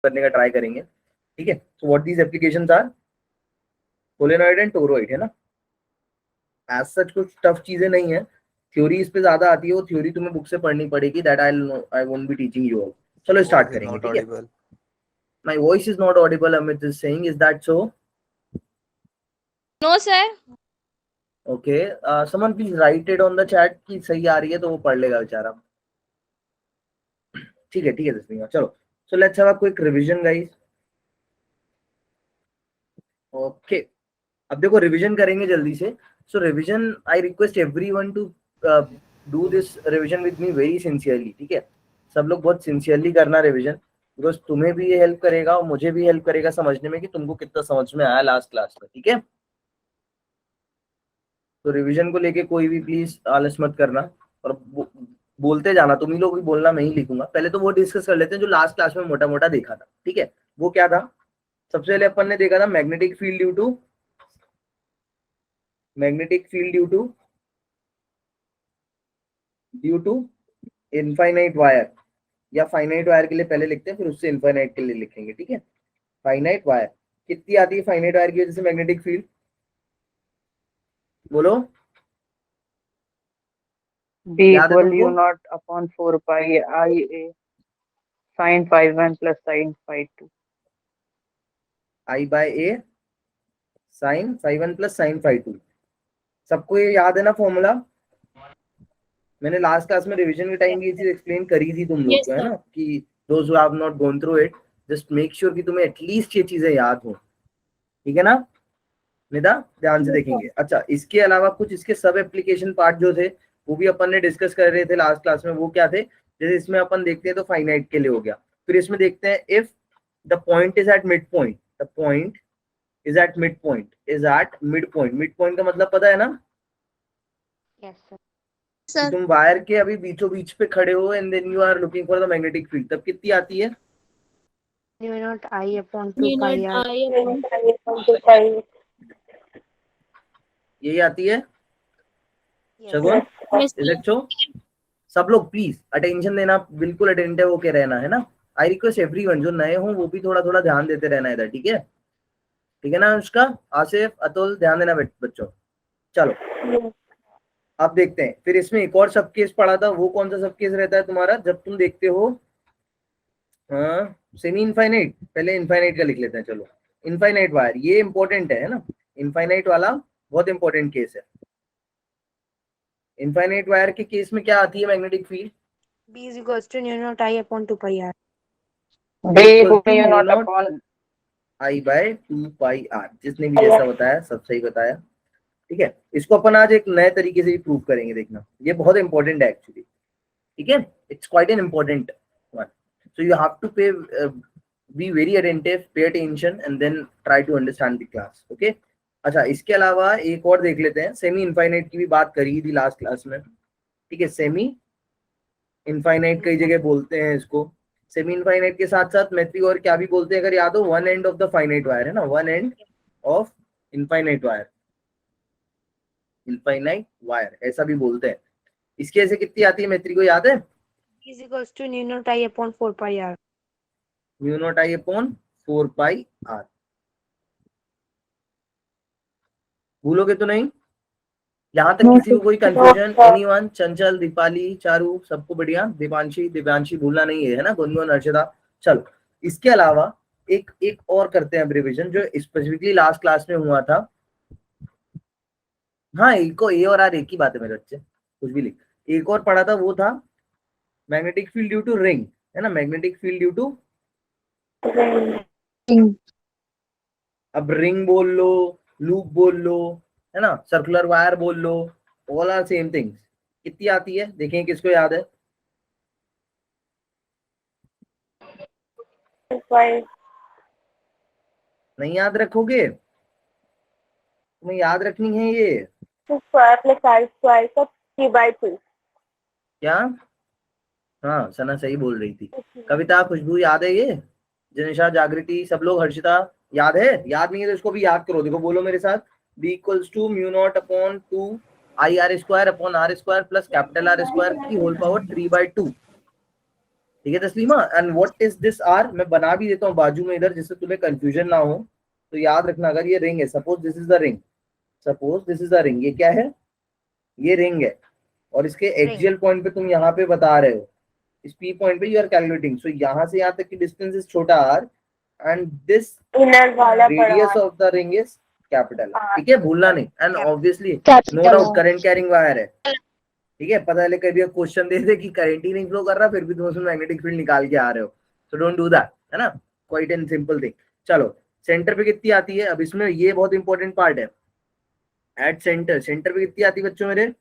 करने का ट्राई करेंगे, ठीक है। So what these applications are, solenoid and toroid, है ना। एज सच कुछ टफ चीजें नहीं है, थ्योरी इस पे ज्यादा आती है, वो थ्योरी तुम्हें बुक से पढ़नी पड़ेगी, that I won't be teaching you all. चलो स्टार्ट करेंगे, ठीक है। My voice is not audible, Amit is saying, is that so? No sir. Okay, someone please write it on the chat कि सही आ रही है, तो वो पढ़ लेगा बेचारा। ठीक है दसवीं, चलो। So let's have a quick revision guys. Okay, अब देखो रिवीजन करेंगे जल्दी से। So revision, I request everyone to do this revision with me very sincerely, ठीक है। सब लोग बहुत सिंसियरली करना रिवीजन, बिकॉज तुम्हें भी ये हेल्प करेगा और मुझे भी हेल्प करेगा समझने में कि तुमको कितना समझ में आया लास्ट क्लास में, ठीक है। तो रिवीजन को लेके कोई भी प्लीज आलस मत करना, और बोलते जाना, तुम ही लोग भी बोलना, मैं ही लिखूंगा। पहले तो वो डिस्कस कर लेते हैं जो लास्ट क्लास में मोटा मोटा देखा था, ठीक है। वो क्या था? सबसे पहले अपन ने देखा था magnetic field due to infinite wire, या फाइनाइट वायर के लिए पहले लिखते हैं, फिर उससे इनफाइनाइट के लिए लिखेंगे, ठीक है। फाइनाइट वायर कितनी आती है फाइनाइट वायर की वजह से मैग्नेटिक फील्ड, बोलो। B याद है equal तुमको? U naught upon 4 pi IA sin phi 1 plus sin phi 2. I by A sine five one plus sine five two. सबको ये याद है ना फॉर्मूला? मैंने लास्ट क्लास में रिवीजन के टाइम ये चीज एक्सप्लेन करी थी तुम लोग को, है ना, कि those who have not gone through it, just make sure कि तुम्हें एटलीस्ट ये चीजें याद हो, ठीक है ना निदा? ध्यान से देखेंगे। अच्छा, इसके अलावा कुछ इसके सब एप्लीकेशन पार्ट जो थे वो भी अपन ने डिस्कस कर रहे थे लास्ट क्लास में। वो क्या थे? जैसे इसमें अपन देखते हैं तो फाइनाइट के लिए हो गया, फिर इसमें देखते हैं if the point is at mid point, the point is at mid point, is at mid point. Mid point का मतलब पता है ना? Yes sir. कि तुम वायर के अभी बीचों बीच पे खड़े हो and then you are looking for the magnetic field, तब कितनी आती है? U naught I upon 2 pi R. यही आती है शगुन, इज इट सो? सब लोग प्लीज अटेंशन देना, बिल्कुल अटेंटिव होके रहना, है ना। आई रिक्वेस्ट एवरीवन, जो नए हो वो भी थोड़ा थोड़ा ध्यान देते रहना इधर, ठीक है? ठीक है ना अनुष्का, आसिफ, अतुल, ध्यान देना बच्चों। चलो अब देखते हैं, फिर इसमें एक और सब केस पढ़ा था। वो कौन सा सब केस रहता है तुम्हारा जब तुम देखते हो सेमी इनफाइनाइट? पहले इनफाइनाइट का लिख लेते हैं, चलो। इनफाइनाइट वायर, ये इंपॉर्टेंट है ना, इनफाइनाइट वाला बहुत इंपॉर्टेंट केस है। इनफाइनाइट वायर के केस में क्या आती है magnetic field? B is equals to U naught I upon 2 pi R. B equal equal to to U mu naught naught upon I by 2 pi R. जिसने भी जैसा बताया सब सही बताया, ठीक है। इसको अपन आज एक नए तरीके से भी प्रूव करेंगे, देखना, ये बहुत इंपॉर्टेंट है एक्चुअली, ठीक है। It's quite an important one, so you have to pay be very attentive, pay attention and then try to understand the class, okay. अच्छा, इसके अलावा एक और देख लेते हैं, सेमी इनफाइनाइट की भी बात करी थी लास्ट क्लास में, ठीक है। सेमी इनफाइनाइट कई जगह बोलते हैं इसको। सेमी इनफाइनाइट के साथ साथ मेट्रिक और क्या भी बोलते हैं, अगर याद हो, one end of the finite wire, है ना, one end of infinite wire, infinite wire ऐसा भी बोलते हैं। इसकी ऐसे कितनी आती है मेट्रिक को याद है? B is equals to U naught I upon 4 pi R. Mu naught I upon 4 pi R. भूलोगे तो नहीं? यहाँ तक किसी को कोई कंफ्यूजन? एनीवन? चंचल, दीपाली, चारू, सबको बढ़िया? दीपांशी, दिव्यांशी भूलना नहीं है ना, गुनगुन, अर्षदा। चलो, इसके अलावा एक एक और करते हैं रिवीजन जो स्पेसिफिकली लास्ट क्लास में हुआ था। हाँ, एक को ए और आर एक ही बात है मेरे बच्चे, कुछ भी लिख। एक और पढ़ा था, वो था magnetic field due to ring, है ना, मैग्नेटिक फील्ड ड्यू टू। अब रिंग बोल लो, लूप बोल लो, है ना, सर्कुलर वायर बोल लो, ऑल आर सेम थिंग्स। कितनी आती है देखें, किसको याद है? नहीं याद रखोगे? तुम्हें याद रखनी है ये क्या? हाँ, सना सही बोल रही थी। कविता, खुशबू, याद है ये? जनिशा, जागृति, सब लोग, हर्षिता, याद है? याद नहीं है तो इसको भी याद करो, देखो बोलो मेरे साथ। B equals to mu naught upon 2 I R square upon R square plus capital R square की होल पावर 3/2। ठीक है Taslima, and what is this R, मैं बना भी देता हूँ बाजू में इधर जिससे तुम्हें कंफ्यूजन ना हो। तो याद रखना, अगर ये रिंग है, suppose this is the ring, suppose this is the ring, ये क्या है, ये रिंग है, और इसके एक्सियल पॉइंट पे तुम यहाँ पे बता रहे हो, इस पी पॉइंट पे यू आर कैलकुलेटिंग, सो यहाँ से यहाँ तक की डिस्टेंस इज छोटा आर एंड दिस इनर वाला radius of the ring is capital, ठीक है, भूलना नहीं। And obviously no capital doubt current carrying wire है, ठीक है, पता है कभी क्वेश्चन दे दे कि करंट ही नहीं फ्लो कर रहा, फिर भी तुम उसमें मैग्नेटिक फील्ड निकाल के आ रहे हो, सो डोंट डू दैट, है ना, क्वाइट एंड सिंपल थिंग। चलो सेंटर पे कितनी आती है, अब इसमें ये बहुत इंपॉर्टेंट पार्ट है, एट सेंटर, सेंटर पे कितनी आती है बच्चों मेरे,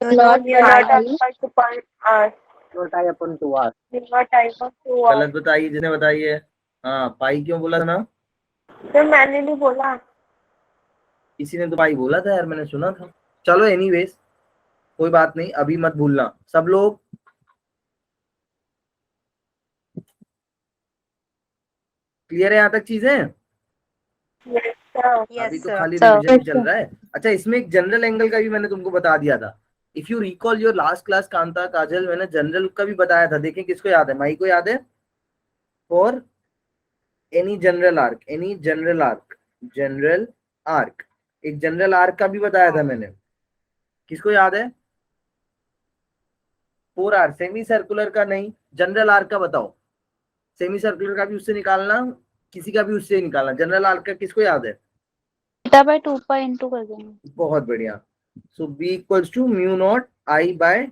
गलत बताइए जिन्हें बताइए, हाँ पाई क्यों बोला था ना, तो मैंने नहीं बोला। किसी ने तो पाई बोला था यार, मैंने सुना था। चलो एनीवेज कोई बात नहीं, अभी मत भूलना सब लोग, क्लियर है यहाँ तक चीजें, अभी तो खाली रिवीजन ही चल रहा है। अच्छा इसमें एक जनरल एंगल का भी मैंने तुमको बता दिया था, if you recall your last class Kanta Kajal, मैंने जनरल का भी बताया था, देखें किसको याद है, माई को याद है, for any general arc, any general arc, general arc, एक जनरल आर्क का भी बताया था मैंने, किसको याद है, 4 आर, सेमी सर्कुलर का नहीं, जनरल आर्क का बताओ, सेमी सर्कुलर का भी उससे निकालना, किसी का भी उससे निकालना, जनरल आर्क का किसको याद है, थीटा बाय 2 पाई इनटू कर देंगे। बहुत बढ़िया, so B equals to mu naught I by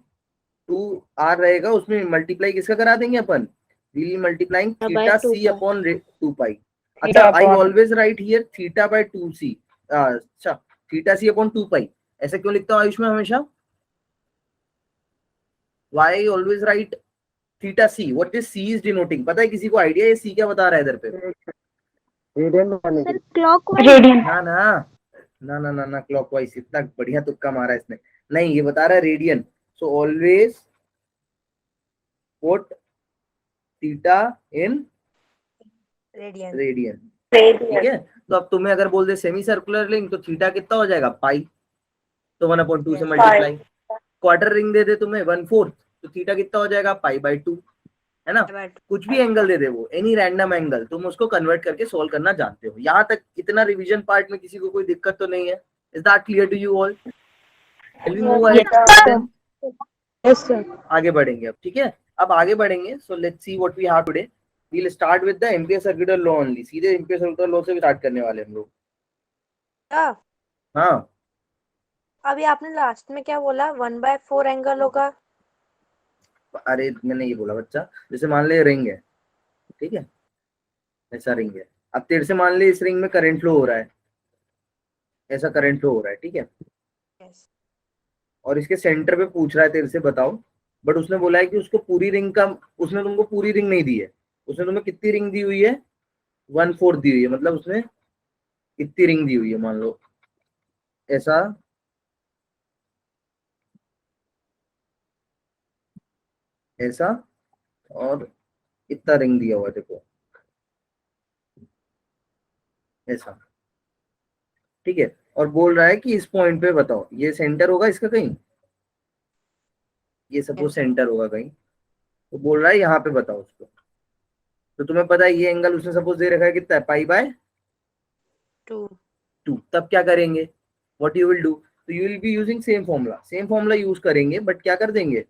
2 r रहेगा, उसमें मल्टीप्लाई किसका करा देंगे अपन, we multiplying theta C upon 2 pi. अच्छा I always write here theta by 2c, अच्छा थीटा सी अपॉन 2 पाई, ऐसा क्यों लिखता हूँ आयुष में हमेशा, why always write theta C, what is C is denoting, पता है किसी को आइडिया ये सी क्या बता रहा है इधर पे, सर क्लॉकवाइज, ना ना ना ना ना ना क्लॉकवाइज, इतना बढ़िया तुक्का मारा इसने, नहीं ये बता रहा है radian, so always put theta in radian, radian, ठीक है। तो अब तुम्हें अगर बोल दे सेमी सर्कुलर रिंग तो थीटा कितना हो जाएगा पाई, तो 1/2 से मल्टीप्लाई, क्वार्टर रिंग दे दे तुम्हें 1/4, तो थीटा कितना हो जाएगा पाई बाय 2, है ना, कुछ भी एंगल दे दे वो, एनी रैंडम एंगल, तुम उसको कन्वर्ट करके सोल्व करना जानते हो। यहाँ तक इतना रिवीजन पार्ट में किसी को कोई दिक्कत तो नहीं है, is that clear to you all, will we move ahead, yes sir, आगे बढ़ेंगे अब, ठीक है, अब आगे बढ़ेंगे, so let's see what we have today, we will start with the Ampere circular law only, सीधे एम्पियर सर्कुलर लॉ से स्टार्ट करने वाले हम लोग। हाँ अभी आपने लास्ट में क्या बोला, 1/4 एंगल होगा, अरे मैंने ये बोला बच्चा, जैसे मान ले रिंग है, ठीक है, ऐसा रिंग है, अब तेरे से मान ले इस रिंग में करंट फ्लो हो रहा है, ऐसा करंट फ्लो हो रहा है, ठीक है, यस, और इसके सेंटर पे पूछ रहा है तेरे से बताओ, बट उसने बोला है कि उसको पूरी रिंग का, उसने तुमको पूरी रिंग नहीं दी है, उसने तुम्हें कितनी रिंग दी हुई है, 1/4 दी हुई है, मतलब उसने कितनी रिंग दी हुई है, मान लो ऐसा, ऐसा, और इतना रिंग दिया हुआ है देखो, ऐसा, ठीक है, और बोल रहा है कि इस पॉइंट पे बताओ, ये सेंटर होगा इसका कहीं, ये सपोज सेंटर होगा कहीं, तो बोल रहा है यहाँ पे बताओ उसको, तो तुम्हें पता है ये एंगल उसने सपोज दे रखा है कितना है, पाई बाय 2, 2, तब क्या करेंगे, व्हाट यू विल डू, तो you will be using same formula use करेंगे, बट क्या कर देंगे,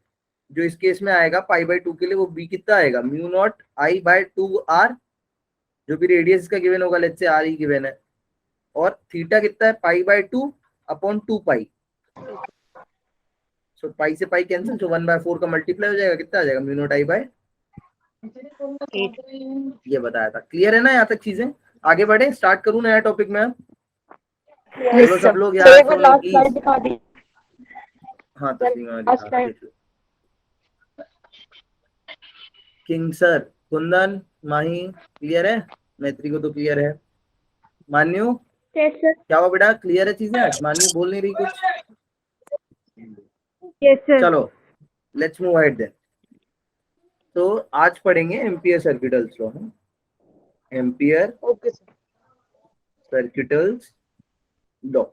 जो इस केस में आएगा पाई बाय 2 के लिए, वो बी कितना आएगा, mu naught I by 2 r, जो भी रेडियस इसका गिवन होगा, let's say r he given है, और थीटा कितना है पाई बाय 2 अपॉन 2 पाई, सो पाई से पाई कैंसिल, तो 1/4 का मल्टीप्लाई हो जाएगा, कितना आ जाएगा, म्यू नॉट आई बाय, ये बताया था, क्लियर है ना यहाँ तक चीजें, आगे बढ़े, स्टार्ट करूँ नया टॉपिक में, बोलो सब लोग यार, प्लीज, हाँ तस्लीमा दिखा, देख लो, किंग सर, कुंदन, माही क्लियर है, मैत्री को तो क्लियर है, मान्यू यस सर, क्या हुआ बेटा, क्लियर है चीजें, मान्यू बोल नहीं रही कुछ, यस सर, चलो लेट्स मूव अहेड देन, तो आज पढ़ेंगे Ampere circuitals law, Ampere okay sir, circuitals law,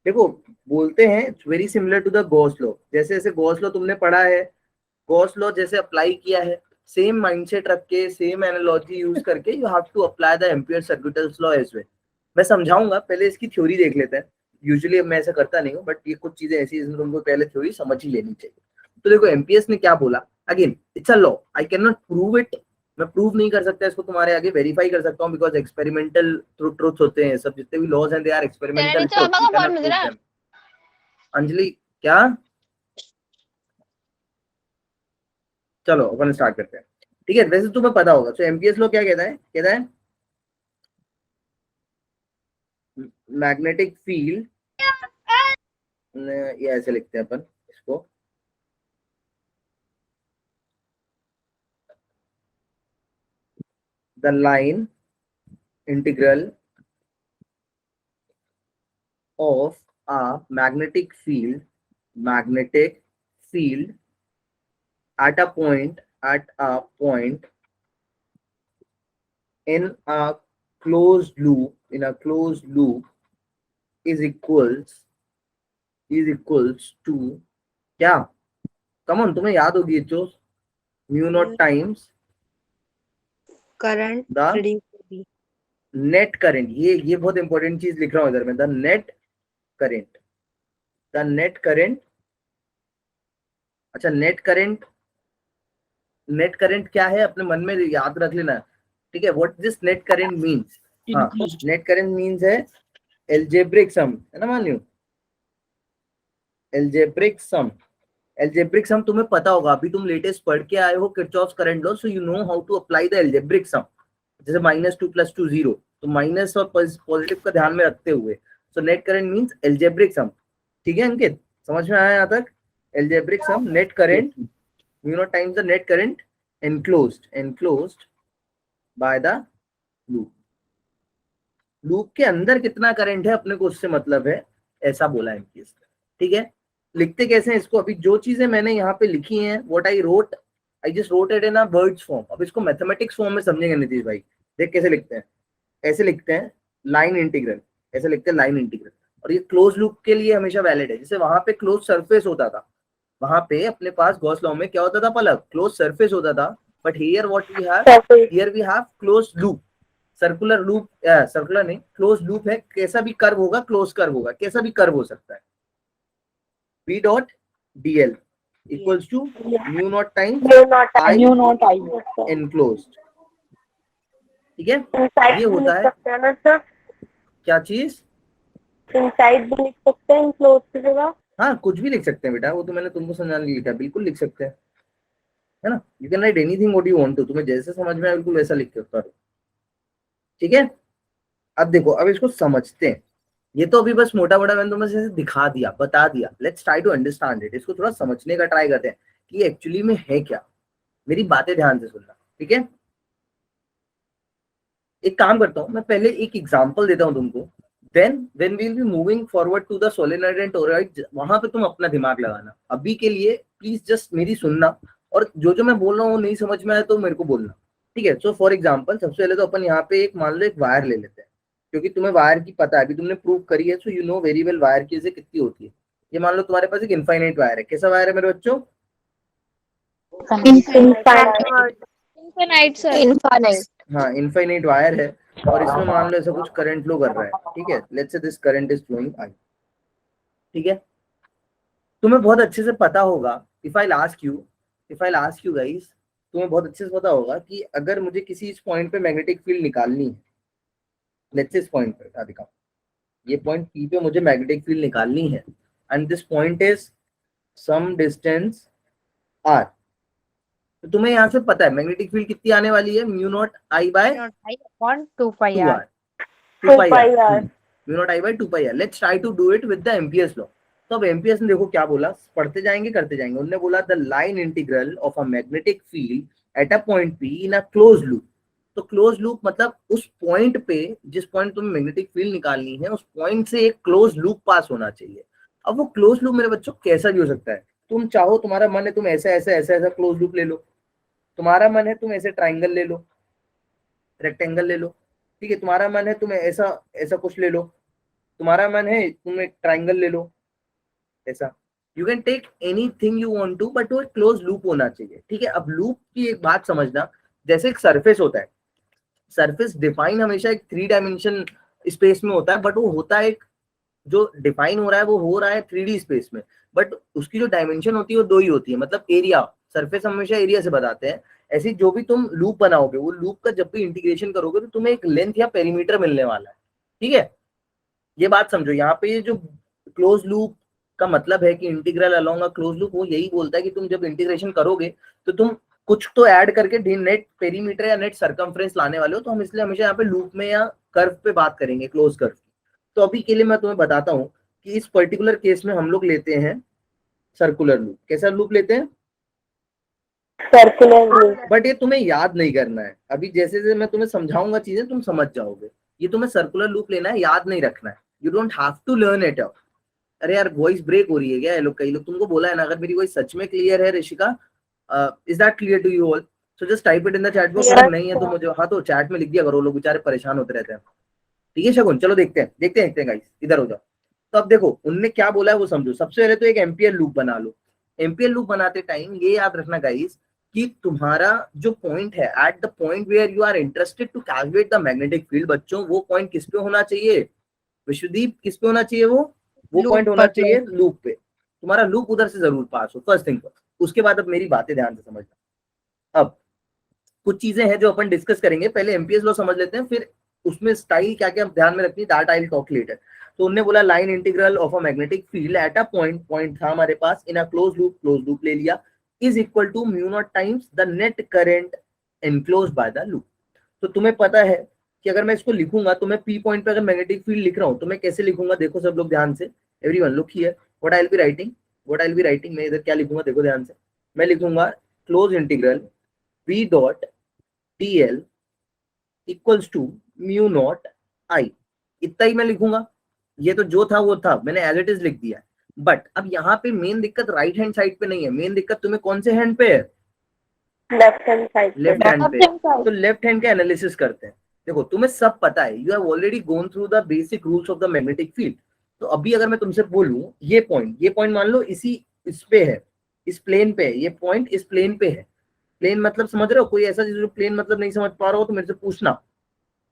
देखो बोलते हैं it's very similar to the Gauss law, जैसे जैसे गॉस लॉ तुमने पढ़ा है, गॉस लॉ जैसे अप्लाई किया है, सेम माइंडसेट रख के, सेम एनालॉजी यूज करके you have to apply the Ampere circuitals law as well. मैं समझाऊंगा, पहले इसकी थ्योरी देख लेते हैं। यूजुअली मैं ऐसा करता नहीं हूँ, बट ये कुछ चीजें ऐसी हैं जिसमें तुमको पहले थ्योरी समझ ही लेनी चाहिए। तो देखो एमपीएस ने क्या बोला, again it's a law, I can not prove it, मैं प्रूव नहीं कर सकता इसको, तुम्हारे आगे वेरीफाई कर सकता हूँ बिकॉज एक्सपेरिमेंटल ट्रुथ्स होते हैं सब, जितने भी लॉज हैं they are experimental truth. Anjali क्या, चलो अपन स्टार्ट करते हैं। ठीक है, वैसे तुम्हें पता होगा तो एमपीएस लॉ क्या कहता है मैग्नेटिक फील्ड, ये ऐसे लिखते हैं अपन इसको, the line integral of a magnetic field at a point in a closed loop is equals to क्या, कम ऑन तुम्हें याद होगी जो mu naught times current the produce net current, ये बहुत इंपॉर्टेंट चीज लिख रहा हूं इधर में, द नेट करेंट। अच्छा नेट करेंट क्या है अपने मन में याद रख लेना, ठीक है। What this net current means, हाँ नेट करेंट मींस है एल्जेब्रिक सम, है ना मान लो, एल्जेब्रिक सम तुम्हें पता होगा, अभी तुम लेटेस्ट पढ़ के आए हो Kirchhoff's current law, so you know how to apply the algebraic sum. जैसे -2 + 2 0, तो माइनस और पॉजिटिव का ध्यान में रखते हुए, so net current means algebraic sum. ठीक है अंकित, समझ में आया यहाँ तक? Algebraic sum net current mu naught times the net current enclosed by the loop के अंदर कितना करंट है अपने को उससे मतलब है, ऐसा बोला है एमपीएस। ठीक है, लिखते कैसे हैं इसको, अभी जो चीजें मैंने यहाँ पे लिखी हैं what I just wrote it in a words form. अब इसको मैथमेटिक्स फॉर्म में समझेंगे नीतीश भाई, देख कैसे लिखते हैं, ऐसे लिखते हैं लाइन इंटीग्रल, ऐसे लिखते हैं लाइन इंटीग्रल, और ये क्लोज लूप के लिए हमेशा वैलिड है। जैसे वहां पे क्लोज सरफेस होता था, वहां पे अपने पास गॉस लॉ में क्या होता था पलक, क्लोज सरफेस होता था, but here we have close loop, circular loop, circular नहीं क्लोज लूप है, कैसा भी कर्व होगा, क्लोज कर्व होगा, कैसा भी कर्व हो सकता है। B dot dl equals to mu naught times I enclosed. ठीक है, ये होता है क्या चीज, इनसाइड भी लिख सकते हैं इनक्लोज की जगह। हाँ कुछ भी लिख सकते हैं बेटा, वो तो मैंने तुमको समझाने के लिए लिखा, बिल्कुल लिख सकते हैं, है ना। You can write anything what you want to, तुम्हें जैसे समझ में आए बिल्कुल वैसा लिख के करो। ठीक है, अब देखो, अब इसको समझते हैं। ये तो अभी बस मोटा मोटा मैंने तुम्हें जैसे दिखा दिया, बता दिया, let's try to understand it. इसको थोड़ा समझने का ट्राई करते हैं कि एक्चुअली में है क्या। मेरी बातें ध्यान से सुनना, ठीक है। एक काम करता हूँ, मैं पहले एक एग्जांपल देता हूँ तुमको, then when we will be moving forward to the solenoid and toroid, वहां पे तुम अपना दिमाग लगाना। अभी के लिए प्लीज जस्ट मेरी सुनना, और जो जो मैं बोल रहा हूँ वो नहीं समझ में आया तो मेरे को बोलना, ठीक है। सो फॉर एग्जाम्पल सबसे पहले तो अपन यहाँ पे एक मान लो एक वायर ले लेते हैं, क्योंकि तुम्हें वायर की पता है, अभी तुमने प्रूव करी है, सो you know very well wire की कितनी होती है। ये मान लो तुम्हारे पास एक इनफाइनाइट वायर है, कैसा वायर है मेरे बच्चों, इनफाइनाइट। हाँ इनफाइनाइट वायर है, और इसमें मान लो ऐसा कुछ करंट फ्लो कर रहा है, ठीक है, let's say this current is flowing I. ठीक है, तुम्हें बहुत अच्छे से पता होगा, if I ask you guys, तुम्हें बहुत अच्छे से पता होगा कि अगर मुझे किसी इस पॉइंट पे मैग्नेटिक फील्ड निकालनी है, लेट्स से इस पॉइंट पे दिखाओ, ये पॉइंट पी पे मुझे मैग्नेटिक फील्ड निकालनी है, and this point is some distance R, तो तुम्हें यहाँ से पता है मैग्नेटिक फील्ड कितनी आने वाली है, mu naught I by 2 pi R. Mu naught I by 2 pi R. Let's try to do it with the Ampere's law. तो अब एम्पियर्स ने देखो क्या बोला, पढ़ते जाएंगे करते जाएंगे, उन्होंने बोला the line integral of a magnetic field at a point P in a close loop. तो क्लोज लूप मतलब उस पॉइंट पे, जिस पॉइंट तुम्हें मैग्नेटिक फील्ड निकालनी है, उस पॉइंट से एक क्लोज लूप पास होना चाहिए। अब वो क्लोज लूप मेरे बच्चों कैसा भी हो सकता है, तुम चाहो, तुम्हारा मन है तुम ऐसा ऐसा ऐसा ऐसा क्लोज लूप ले लो, तुम्हारा मन है तुम ऐसे ट्राइंगल ले लो, रेक्टेंगल ले लो, ठीक है, तुम्हारा मन है तुम ऐसा ऐसा कुछ ले लो, तुम्हारा मन है तुम एक ट्राइंगल ले लो ऐसा, you can take anything you want to, but वो एक क्लोज लूप होना चाहिए, ठीक है। अब लूप की एक बात समझना, जैसे एक सरफेस होता है, सरफेस डिफाइन हमेशा एक 3 डायमेंशन स्पेस में होता है, बट वो होता है एक, जो डिफाइन हो रहा है वो हो रहा है 3D स्पेस में, बट उसकी जो डायमेंशन होती है वो 2 ही होती है, मतलब एरिया, सरफेस हमेशा एरिया से बताते हैं। ऐसे जो भी तुम लूप बनाओगे, वो लूप का जब भी इंटीग्रेशन करोगे तो तुम्हें एक लेंथ या पेरीमीटर मिलने वाला है, ठीक है। ये बात समझो, यहाँ पे ये जो क्लोज लूप का मतलब है कि integral along a close loop, वो यही बोलता है कि तुम जब इंटीग्रेशन करोगे तो तुम कुछ तो ऐड करके नेट पेरीमीटर या नेट सर्कमफ्रेंस लाने वाले हो, तो हम इसलिए हमेशा यहाँ पे लूप में या कर्व पे बात करेंगे, क्लोज कर्व। तो अभी के लिए मैं तुम्हें बताता हूँ कि इस पर्टिकुलर केस में हम लोग लेते हैं सर्कुलर लूप। कैसा लूप लेते हैं? Circular loop. बट ये तुम्हें याद नहीं करना है, अभी जैसे जैसे मैं तुम्हें समझाऊंगा चीजें तुम समझ जाओगे। ये तुम्हें सर्कुलर लूप लेना है, याद नहीं रखना है, you don't have to learn it. अरे यार वॉइस ब्रेक हो रही है क्या? ये लोग, कई लोग तुमको बोला है ना, अगर मेरी वॉइस सच में क्लियर है Rishika, is that clear to you all? So just type it in the chat box, अगर नहीं है तो मुझे, हाँ तो चैट में लिख दिया करो, लोग बेचारे परेशान होते रहते हैं, ठीक है शगुन? चलो देखते हैं गाइस, इधर हो जाओ। तो अब देखो उनने क्या बोला है वो समझो। सबसे पहले तो एक एम्पियर लूप बना लो। एम्पियर लूप बनाते टाइम ये याद रखना गाइस कि तुम्हारा जो पॉइंट है, at the point where you are interested to calculate the magnetic field, बच्चों वो पॉइंट किस पे होना चाहिए? विश्वदीप, किस पे होना चाहिए? वो लूप पॉइंट होना पर। चाहिए लूप पे। तुम्हारा लूप उधर से जरूर पास हो, फर्स्ट थिंग फर्स्ट। उसके बाद अब मेरी बातें ध्यान से समझना। अब कुछ चीजें हैं जो अपन डिस्कस करेंगे, पहले एम्पियर्स लॉ समझ लेते हैं, फिर उसमें स्टाइल क्या क्या ध्यान में रखनी, that I will talk later. तो उन्होंने बोला line integral of a magnetic field at a point था हमारे पास इन अ क्लोज लूप ले लिया, is equal to mu naught times the net current enclose by the loop. तो तुम्हें पता है कि अगर मैं इसको लिखूंगा तो मैं पी पॉइंट पे अगर मैग्नेटिक फील्ड लिख रहा हूं तो मैं कैसे लिखूंगा? देखो सब लोग ध्यान से, everyone look here, what I will be writing, मैं इधर क्या लिखूंगा देखो ध्यान से। मैं लिखूंगा close integral v dot dl equals to mu naught I, इतना ही मैं लिखूंगा। ये तो जो था वो था, मैंने एज इट इज लिख दिया। बट अब यहाँ पे मेन दिक्कत राइट हैंड साइड पे नहीं है, मेन दिक्कत तुम्हें कौन से हैंड पे है? लेफ्ट हैंड साइड पे। लेफ्ट हैंड पे। तो लेफ्ट हैंड का एनालिसिस करते हैं। देखो तुम्हें सब पता है, you have already gone through the basic rules of the magnetic field. तो अभी अगर मैं तुमसे बोलूं ये पॉइंट मान लो इस पे है, इस प्लेन पे है, ये पॉइंट इस प्लेन पे है। प्लेन मतलब समझ रहे हो? कोई ऐसा चीज जो प्लेन मतलब नहीं समझ पा रहा हो तो मेरे से पूछना,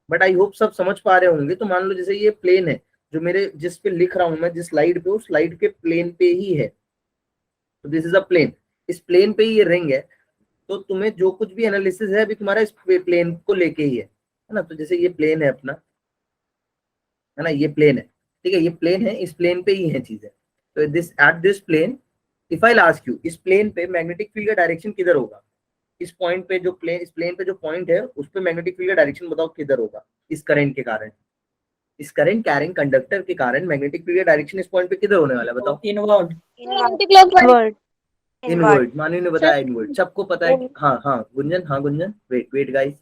बट आई होप सब समझ पा रहे होंगे। तो मान लो जैसे ये प्लेन है, जो मेरे जिस पे लिख रहा हूं मैं, जिस स्लाइड पे, उस स्लाइड के प्लेन पे ही है, तो दिस इज अ प्लेन, इस प्लेन पे ही ये रिंग है। तो तुम्हें जो कुछ भी एनालिसिस है अभी तुम्हारा इस प्लेन को लेके ही है ना? तो जैसे ये प्लेन है अपना, है ना, ये प्लेन है, ठीक है, ये प्लेन है, इस प्लेन पे ही है चीजें। तो this at this plane, if I ask you, इस प्लेन पे मैग्नेटिक फील्ड का डायरेक्शन किधर होगा? इस पॉइंट पे जो प्लेन, इस प्लेन पे जो पॉइंट है उस पे मैग्नेटिक फील्ड का डायरेक्शन बताओ किधर होगा? इस करंट के कारण, इस करंट कैरिंग कंडक्टर के कारण मैग्नेटिक फील्ड का डायरेक्शन इस पॉइंट पे किधर होने वाला है बताओ? इनवर्ड। इनवर्ड। इनवर्ड। मानू ने बताया इनवर्ड, सबको पता है। हाँ गुंजन, वेट गाइस,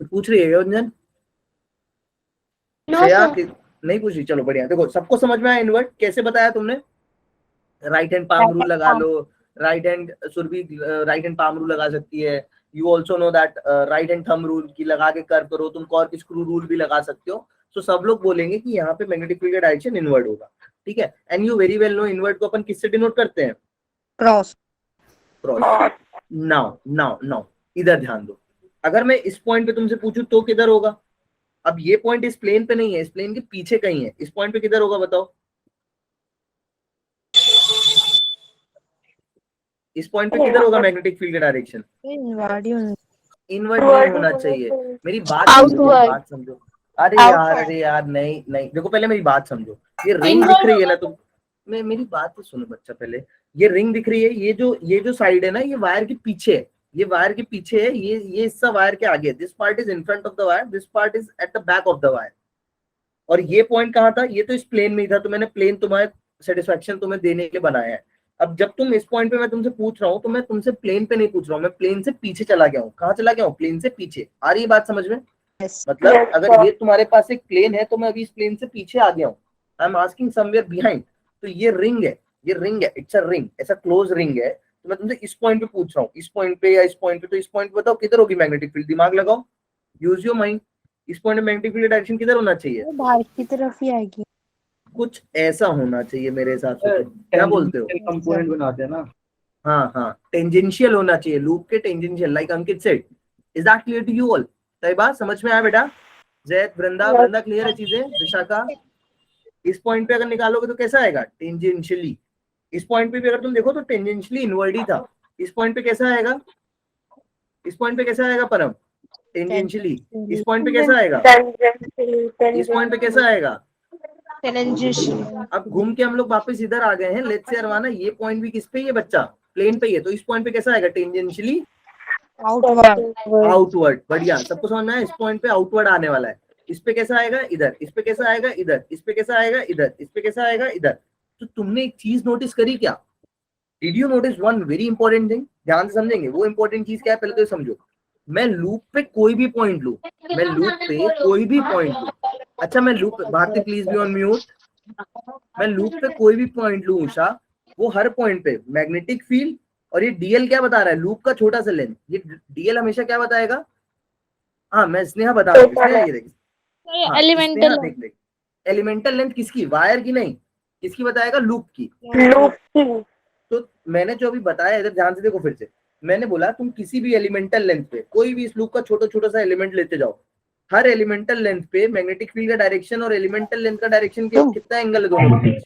पूछ रही है क्या गुंजन? श्रेया नहीं पूछ रही, चलो बढ़िया। देखो सबको समझ में आया इनवर्ट कैसे बताया तुमने? राइट हैंड पाम रूल लगा लो, right hand Surabhi right hand palm rule लगा सकती है। You also know that right hand thumb rule की लगा के कर्व करो, तुम कॉर्क स्क्रू रूल भी लगा सकते हो। तो सब लोग बोलेंगे कि यहाँ पे मैग्नेटिक फील्ड का डायरेक्शन इनवर्ड होगा, ठीक है। And you very well know inward को अपन किससे डिनोट करते हैं? क्रॉस। क्रॉस। नाउ इधर ध्यान दो, अगर मैं इस पॉइंट पे तुमसे पूछूं तो किधर होगा? अब ये पॉइंट इस प्लेन पे नहीं है, इस प्लेन के पीछे कहीं है, इस पॉइंट पे किधर होगा बताओ? इस पॉइंट पे किधर होगा मैग्नेटिक फील्ड का डायरेक्शन? इनवर्ड ही इनवर्ड नहीं होना चाहिए। मेरी बात समझो, बात समझो। अरे यार नहीं देखो पहले मेरी बात समझो। ये रिंग दिख रही है ना, तुम मेरी बात तो सुनो बच्चा पहले। ये रिंग दिख रही है, ये जो साइड है ना, ये वायर के पीछे है, ये वायर के पीछे है, ये हिस्सा वायर के आगे। This part is in front of the wire, this part is at the back of the wire. और ये पॉइंट कहाँ था? ये तो इस प्लेन में ही था, तो मैंने प्लेन तुम्हारे सेटिस्फेक्शन तुम्हें देने के लिए बनाया है। अब जब तुम इस पॉइंट पे मैं तुमसे पूछ रहा हूँ तो मैं तुमसे प्लेन पे नहीं पूछ रहा हूँ, मैं प्लेन से पीछे चला गया हूँ। कहाँ चला गया हूँ? प्लेन से पीछे। आ रही है बात समझ में? मतलब अगर ये तुम्हारे पास एक प्लेन है तो मैं अभी इस प्लेन से पीछे आ गया हूँ, I am asking somewhere behind. तो ये रिंग है, इट्स अ रिंग, ऐसा क्लोज रिंग है। तो मैं तुमसे इस पॉइंट पे पूछ रहा हूँ, इस पॉइंट पे या इस पॉइंट पे, तो इस पॉइंट पे बताओ किधर होगी मैग्नेटिक फील्ड? दिमाग लगाओ, यूज योर माइंड। इस पॉइंट में मैग्नेटिक फील्ड डायरेक्शन किधर होना चाहिए? बाहर की तरफ ही आएगी। कुछ ऐसा होना चाहिए मेरे हिसाब से। तो क्या बोलते हो? कंपोनेंट बनाते हैं ना। हाँ हाँ, टेंजेंशियल होना चाहिए, लूप के tangential, like Ankit said. Is that clear to you all? सही बात, समझ में आया बेटा? जैद, वृंदा, वृंदा क्लियर है चीजें? विशाखा, इस पॉइंट पे अगर निकालोगे तो कैसा आएगा? टेंजेंशियली। इस पॉइंट पे भी अगर तुम देखो तो टेंजेंशियली इनवर्ड ही था। इस पॉइंट पे कैसा आएगा? इस पॉइंट पे कैसा आएगा परम? टेंजेंशियली। इस पॉइंट पे कैसा आएगा? इस पॉइंट पे कैसा आएगा? अब घूम के हम लोग वापस इधर आ गए हैं। लेट्स से अरवाना, ये पॉइंट भी किस पे है? ये बच्चा प्लेन पे ही है, तो इस पॉइंट पे कैसा आएगा? Tangentially outward. बढ़िया, सबको समझ में आया? इस पॉइंट पे आउटवर्ड आने वाला है। इस पे कैसा आएगा? इधर। इस पे कैसा आएगा? इधर। इस पे कैसा आएगा? इधर। इस पे कैसा आएगा? इधर। तो तुमने एक चीज नोटिस करी क्या? Did you notice one very important thing? ध्यान से समझेंगे। वो इंपॉर्टेंट चीज क्या है पहले तो समझो। मैं लूप पे कोई भी पॉइंट लू, मैं लूप पे कोई भी पॉइंट लू, अच्छा मैं loop, Bharti please be on mute. मैं लूप पे कोई भी पॉइंट लू उषा, वो हर पॉइंट पे मैग्नेटिक फील्ड, और ये डीएल क्या बता रहा है? लूप का छोटा सा लेंथ। ये डीएल हमेशा क्या बताएगा? हाँ मैं स्नेहा बता रहा हूँ। स्नेहा ये देख, हाँ, स्नेहा देख देख, एलिमेंटल लेंथ किसकी? वायर की नहीं, किसकी बताएगा? लूप की। तो मैंने जो अभी बताया, इधर ध्यान से देखो फिर से। मैंने बोला तुम किसी भी एलिमेंटल लेंथ पे कोई भी इस लूप का छोटा छोटा सा एलिमेंट लेते जाओ, हर एलिमेंटल लेंथ पे मैग्नेटिक फील्ड का डायरेक्शन और एलिमेंटल लेंथ का डायरेक्शन कितना एंगल है दोनों के बीच?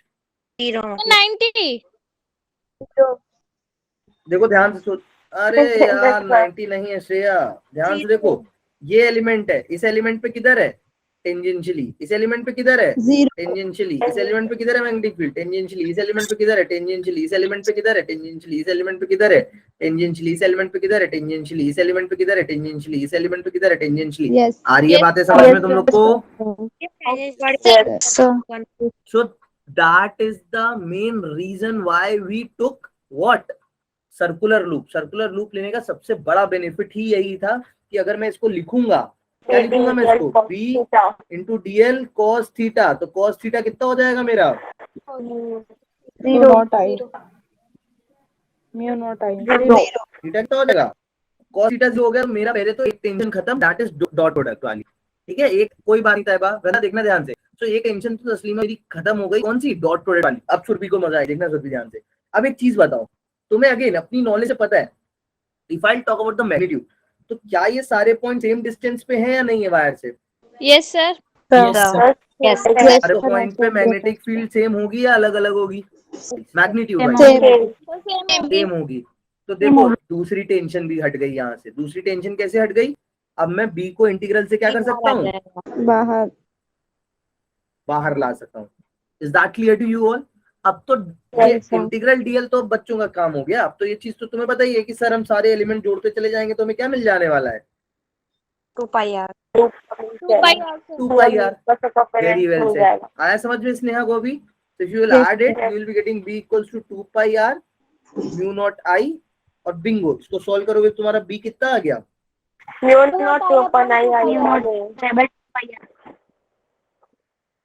90। देखो ध्यान से सोच। अरे यार 90 नहीं है श्रेया, ध्यान से देखो। ये एलिमेंट है, इस एलिमेंट पे किधर है? टेंजेंशियली। इस एलिमेंट पे किधर है? टेंजेंशियली। इस एलिमेंट पे किधर है मैग्नेटिक फील्ड? टेंजेंशियली। इस एलिमेंट पे किधर है? टेंजेंशियली। इस एलिमेंट पे किधर है? टेंजेंशियली। इस एलिमेंट पे किधर है? टेंजेंशियली। इस एलिमेंट पे किधर है? टेंजेंशियली। इस एलिमेंट पे किधर है? टेंजेंशियली। इस एलिमेंट पे किधर है? टेंजेंशियली। आ रही है बातें समझ में तुम लोग को? So that is the main reason why we took what? Circular loop. Circular loop लेने का सबसे बड़ा बेनिफिट ही यही था कि अगर मैं इसको लिखूंगा, क्या लिखूंगा मैं इसको? b into dl cos theta. तो cos थीटा कितना हो जाएगा मेरा? थीटा कितना हो जाएगा? cos थीटा जो हो गया मेरा, पहले तो एक टेंशन खत्म, दैट इज डॉट प्रोडक्ट वाली। ठीक है, एक कोई बात नहीं था वरना देखना ध्यान से। तो एक टेंशन तो असली में मेरी खत्म हो गई, कौन सी? डॉट प्रोडक्ट वाली। अब सुरभि को मजा आए, देखना सुरभि ध्यान से। अब एक चीज बताओ, तुम्हें अगेन अपनी नॉलेज से पता है, if I talk about the magnitude, तो क्या ये सारे पॉइंट सेम डिस्टेंस पे हैं या नहीं है वायर से? Yes sir. सारे पॉइंट पे मैग्नेटिक फील्ड सेम होगी या अलग अलग होगी? मैग्नीट्यूड वाइज सेम होगी। तो देखो दूसरी टेंशन भी हट गई यहाँ से। दूसरी टेंशन कैसे हट गई? अब मैं b को इंटीग्रल से क्या कर सकता हूँ? बाहर ला सकता हूँ। Is that clear to you all? अब तो ये इंटीग्रल डीएल तो बच्चों का काम हो गया। अब तो ये चीज तो तुम्हें पता ही है कि सर हम सारे एलिमेंट जोड़ते चले जाएंगे तो हमें क्या मिल जाने वाला है? 2 pi R. 2 pi R. Very well said. आया समझ में स्नेहा को अभी? So if you will add it, you will be getting b equals to 2 pi r mu naught I, और बिंगो। इसको सॉल्व करोगे तो तुम्हारा b कितना आ गया?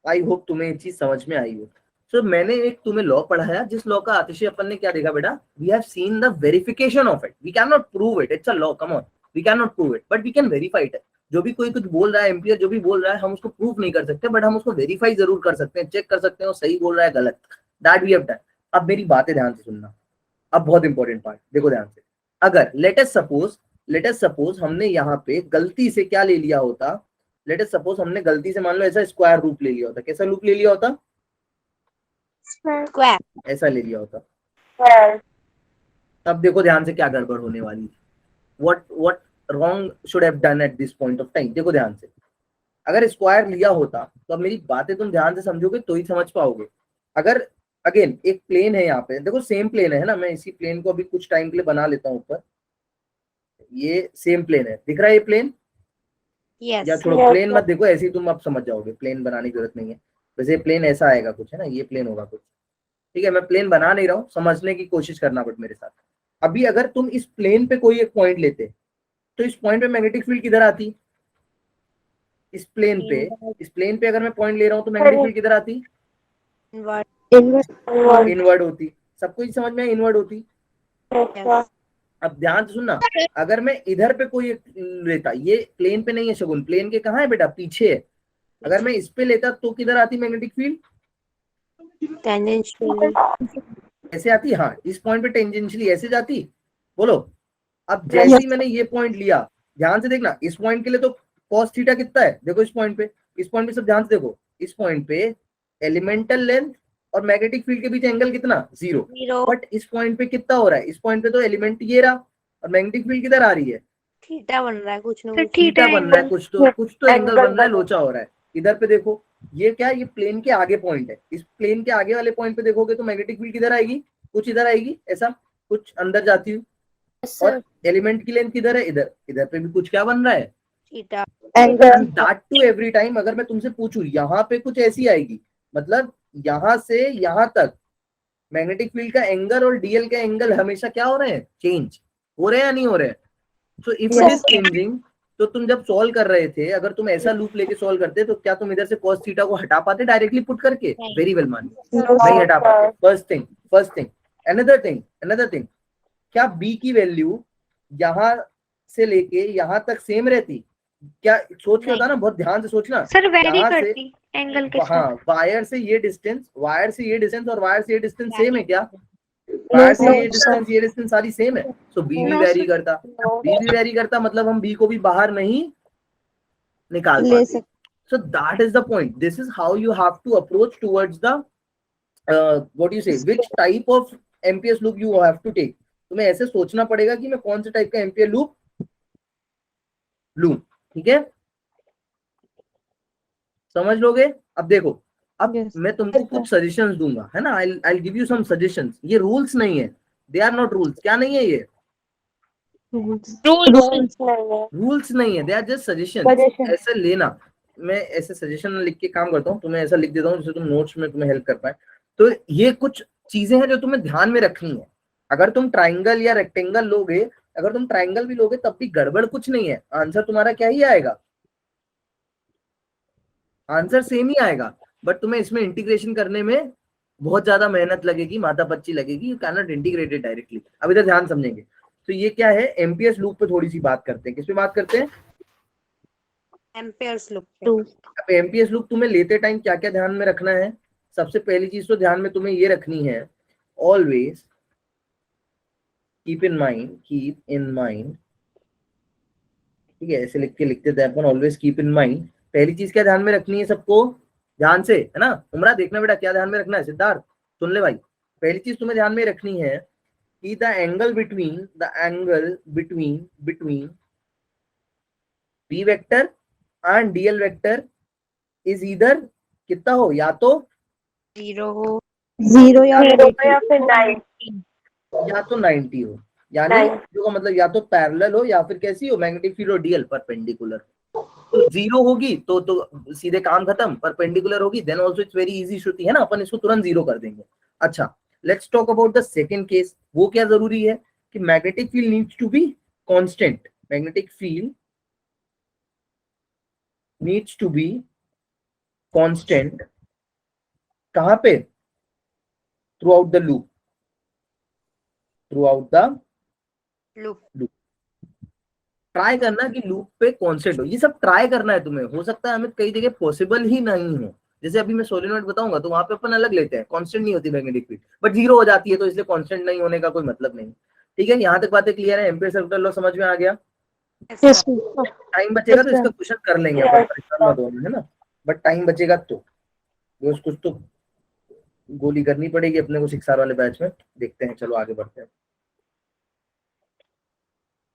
आई होप तुम्हें ये चीज समझ में आई हो। सो मैंने एक तुम्हें लॉ पढ़ाया, जिस लॉ का आतिशी अपन ने क्या देखा बेटा? We have seen the verification of it. We can not prove it, it's a law, come on, we can not prove it, but we can verify it. जो भी कोई कुछ बोल रहा है, एम्पियर जो भी बोल रहा है, हम उसको प्रूव नहीं कर सकते, बट हम उसको वेरीफाई जरूर कर सकते हैं, चेक कर सकते हैं वो सही बोल रहा है गलत। That we have done. अब मेरी बातें ध्यान से सुनना, अब बहुत इंपॉर्टेंट पार्ट देखो ध्यान से। अगर लेट अस सपोज हमने यहाँ पे गलती से क्या ले लिया होता? लेट अस सपोज हमने गलती से मान लो ऐसा स्क्वायर रूप ले लिया होता। कैसा रूप ले लिया होता? स्क्वायर। ऐसा ले लिया होता। अब देखो ध्यान से क्या गड़बड़ होने वाली है। what wrong should have done at this point of time? देखो ध्यान से, अगर स्क्वायर लिया होता तो अब मेरी बातें तुम ध्यान से समझोगे तो ही समझ पाओगे। अगर अगेन एक प्लेन है यहाँ पे, देखो सेम प्लेन है ना, मैं इसी प्लेन को अभी कुछ टाइम के लिए बना लेता हूँ ऊपर। ये सेम प्लेन है, दिख रहा है ये प्लेन? या छोड़ो प्लेन मत देखो, ऐसे ही तुम अब समझ जाओगे, प्लेन बनाने की जरूरत नहीं है। वैसे प्लेन ऐसा आएगा कुछ, है ना, ये प्लेन होगा कुछ। ठीक है, मैं प्लेन बना नहीं रहा हूँ, समझने की कोशिश करना बट मेरे साथ। अभी अगर तुम इस प्लेन पे कोई एक पॉइंट लेते तो इस पॉइंट पे मैग्नेटिक फील्ड किधर आती? इस प्लेन पे अगर मैं पॉइंट ले रहा हूँ तो मैग्नेटिक फील्ड किधर आती? इनवर्ड होती। सबको ही समझ में इनवर्ड होती। अब ध्यान से सुनना, अगर मैं इधर पे कोई लेता, ये प्लेन पे नहीं है शगुन, प्लेन के कहाँ है बेटा? पीछे है। अगर मैं इस पे लेता तो किधर आती मैग्नेटिक फील्ड? टेंजेंशियली ऐसे आती, हाँ इस पॉइंट पे टेंजेंशियली ऐसे जाती, बोलो। अब जैसे ही मैंने ये पॉइंट लिया, ध्यान से देखना, इस पॉइंट के लिए तो cos थीटा कितना है, देखो इस पॉइंट पे, इस पॉइंट पे सब ध्यान से देखो, इस पॉइंट पे एलिमेंटल लेंथ और मैग्नेटिक फील्ड के बीच एंगल कितना, 0। जीरो बट इस पॉइंट पे कितना हो रहा है, इस पॉइंट पे तो एलिमेंट ये रहा और मैग्नेटिक फील्ड किधर आ रही है, थीटा बन रहा है कुछ ना तो कुछ। थीटा बन रहा है, कुछ तो एंगल एंगल बन रहा है, बना। लोचा हो रहा है। इधर पे देखो, ये क्या है, ये प्लेन के आगे पॉइंट है, इस प्लेन के आगे वाले पॉइंट पे देखोगे तो मैग्नेटिक फील्ड किधर आएगी, कुछ इधर आएगी, ऐसा कुछ अंदर जाती हुई, और एलिमेंट की लेंथ किधर है, इधर, इधर पे भी कुछ क्या बन रहा है, theta. Angle that to every time. अगर मैं तुमसे पूछूं यहाँ पे कुछ ऐसी आएगी, मतलब यहाँ से यहाँ तक मैग्नेटिक फील्ड का एंगल और डीएल का एंगल हमेशा क्या हो रहे हैं, चेंज हो रहे हैं या नहीं हो रहे हैं। So if it is changing, तो तुम जब सॉल्व कर रहे थे, अगर तुम ऐसा लूप लेके सॉल्व करते तो क्या तुम इधर से cos थीटा को हटा पाते डायरेक्टली पुट करके, नहीं। वेरी वेल मान, नहीं हटा पाते। फर्स्ट थिंग अनदर थिंग, क्या बी की वैल्यू यहाँ से लेके यहाँ तक सेम रहती, क्या सोच के होता ना, बहुत ध्यान से सोचना। सर वेरी यहाँ से करती एंगल के हाँ, साथ। वायर से ये डिस्टेंस, वायर से ये डिस्टेंस और वायर से ये डिस्टेंस सेम है क्या, No, वायर से no, ये डिस्टेंस ये डिस्टेंस सारी सेम है। सो बी भी No, वेरी sir. करता, बी भी वेरी करता, मतलब हम बी को भी बाहर नहीं निकाल ले पाते। सकते। So that is the point. This is how you have to approach towards the what do you say, which type of MPS loop you have to take. तुम्हें ऐसे सोचना पड़ेगा कि मैं कौन से टाइप का MPS लूप लूं, ठीक है, समझ लोगे। अब देखो, अब Yes. मैं तुमको कुछ सजेशंस दूंगा, है ना, I'll give you some suggestions. ये रूल्स नहीं है, दे आर नॉट रूल्स। क्या नहीं है ये, रूल्स नहीं है, they are just suggestion. Suggestion. ऐसे लेना, मैं ऐसे सजेशन लिख के काम करता हूँ, तुम्हें ऐसा लिख देता हूँ जिससे तुम नोट्स में तुम्हें हेल्प कर पाए। तो ये कुछ चीजें हैं जो तुम्हें ध्यान में रखनी है। अगर तुम ट्राइंगल या रेक्टेंगल लोगे, अगर तुम ट्राइंगल भी लोगे तब भी गड़बड़ कुछ नहीं है, आंसर तुम्हारा क्या ही आएगा, आंसर सेम ही आएगा। बट तुम्हें इसमें इंटीग्रेशन करने में बहुत ज्यादा मेहनत लगेगी, माथा पच्ची लगेगी, you can not integrate it directly. अब इधर ध्यान समझेंगे। तो ये क्या है, एमपीएस लूप पे थोड़ी सी बात करते हैं। किस पे बात करते हैं, एम्पेयर्स लूप। अब एमपीएस लूप तुम्हें लेते टाइम क्या क्या ध्यान में रखना है। सबसे पहली चीज तो ध्यान में तुम्हें ये रखनी है, ऑलवेज कीप इन माइंड, ठीक है, ऐसे लिख के लिखते थे अपन, ऑलवेज कीप इन माइंड। पहली चीज क्या ध्यान में रखनी है सबको, ध्यान से, है ना, उमरा देखना बेटा, क्या ध्यान में रखना है, सिद्धार्थ सुन ले भाई। पहली चीज तुम्हें ध्यान में रखनी है कि the angle between B vector and dl vector is either कितना हो, या तो जीरो हो, जीरो या फिर 9। या तो 90 हो, यानी जो का मतलब या तो पैरेलल हो या फिर कैसी हो, मैग्नेटिक फील्ड और डीएल परपेंडिकुलर। तो जीरो होगी तो सीधे काम खत्म, परपेंडिकुलर होगी then also it's very easy Shruti, है ना, अपन इसको तुरंत जीरो कर देंगे। अच्छा, let's talk about the second case. वो क्या जरूरी है कि magnetic field needs to be constant, magnetic field needs to be constant, कहां पे, throughout the loop, loop. Try करना कि लूप पे कांस्टेंट हो, ये सब ट्राई करना है तुम्हें। हो सकता है हमें कई जगह पॉसिबल ही नहीं हो, जैसे अभी मैं सोलेनॉइड बताऊंगा तो वहां पे अपन अलग लेते हैं, कांस्टेंट नहीं होती मैग्नेटिक फील्ड, बट जीरो हो जाती है, तो इसलिए कांस्टेंट नहीं होने का कोई मतलब नहीं। ठीक है, यहाँ तक बातें क्लियर है, एम्पियर सर्कुलर लॉ समझ में आ गया। टाइम बचेगा तो इसका क्वेश्चन कर लेंगे अपन, परेशान मत होना, है ना, बट टाइम बचेगा तो कुछ तो गोली करनी पड़ेगी अपने को शिक्षा वाले बैच में, देखते हैं, चलो आगे बढ़ते हैं।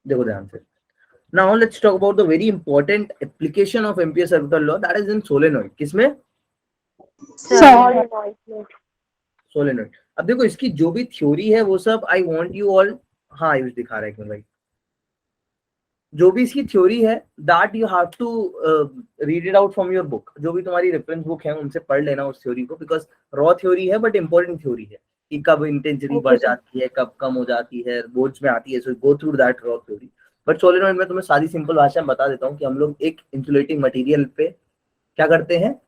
देखो ध्यान से, now let's talk about the very important application of Ampere's circular law, that is in solenoid। किसमें, सोलेनॉइड। अब देखो इसकी जो भी थ्योरी है वो सब आई वांट यू ऑल, हाँ आयुष दिखा रहा है क्यों भाई, जो भी इसकी थ्योरी है that you have to read it out from your book, जो भी तुम्हारी रेफरेंस बुक है उनसे पढ़ लेना उस थ्योरी को, बिकॉज रॉ थ्योरी है बट इंपॉर्टेंट थ्योरी है कि कब इंटेंसिटी बढ़ जाती है, कब कम हो जाती है, बोर्ड्स में आती है, so go through that raw theory. But solenoid में तुम्हें सारी सिंपल भाषा में बता देता हूँ कि हम लोग एक इंसुलेटिंग मटेरियल पे क्या करते हैं,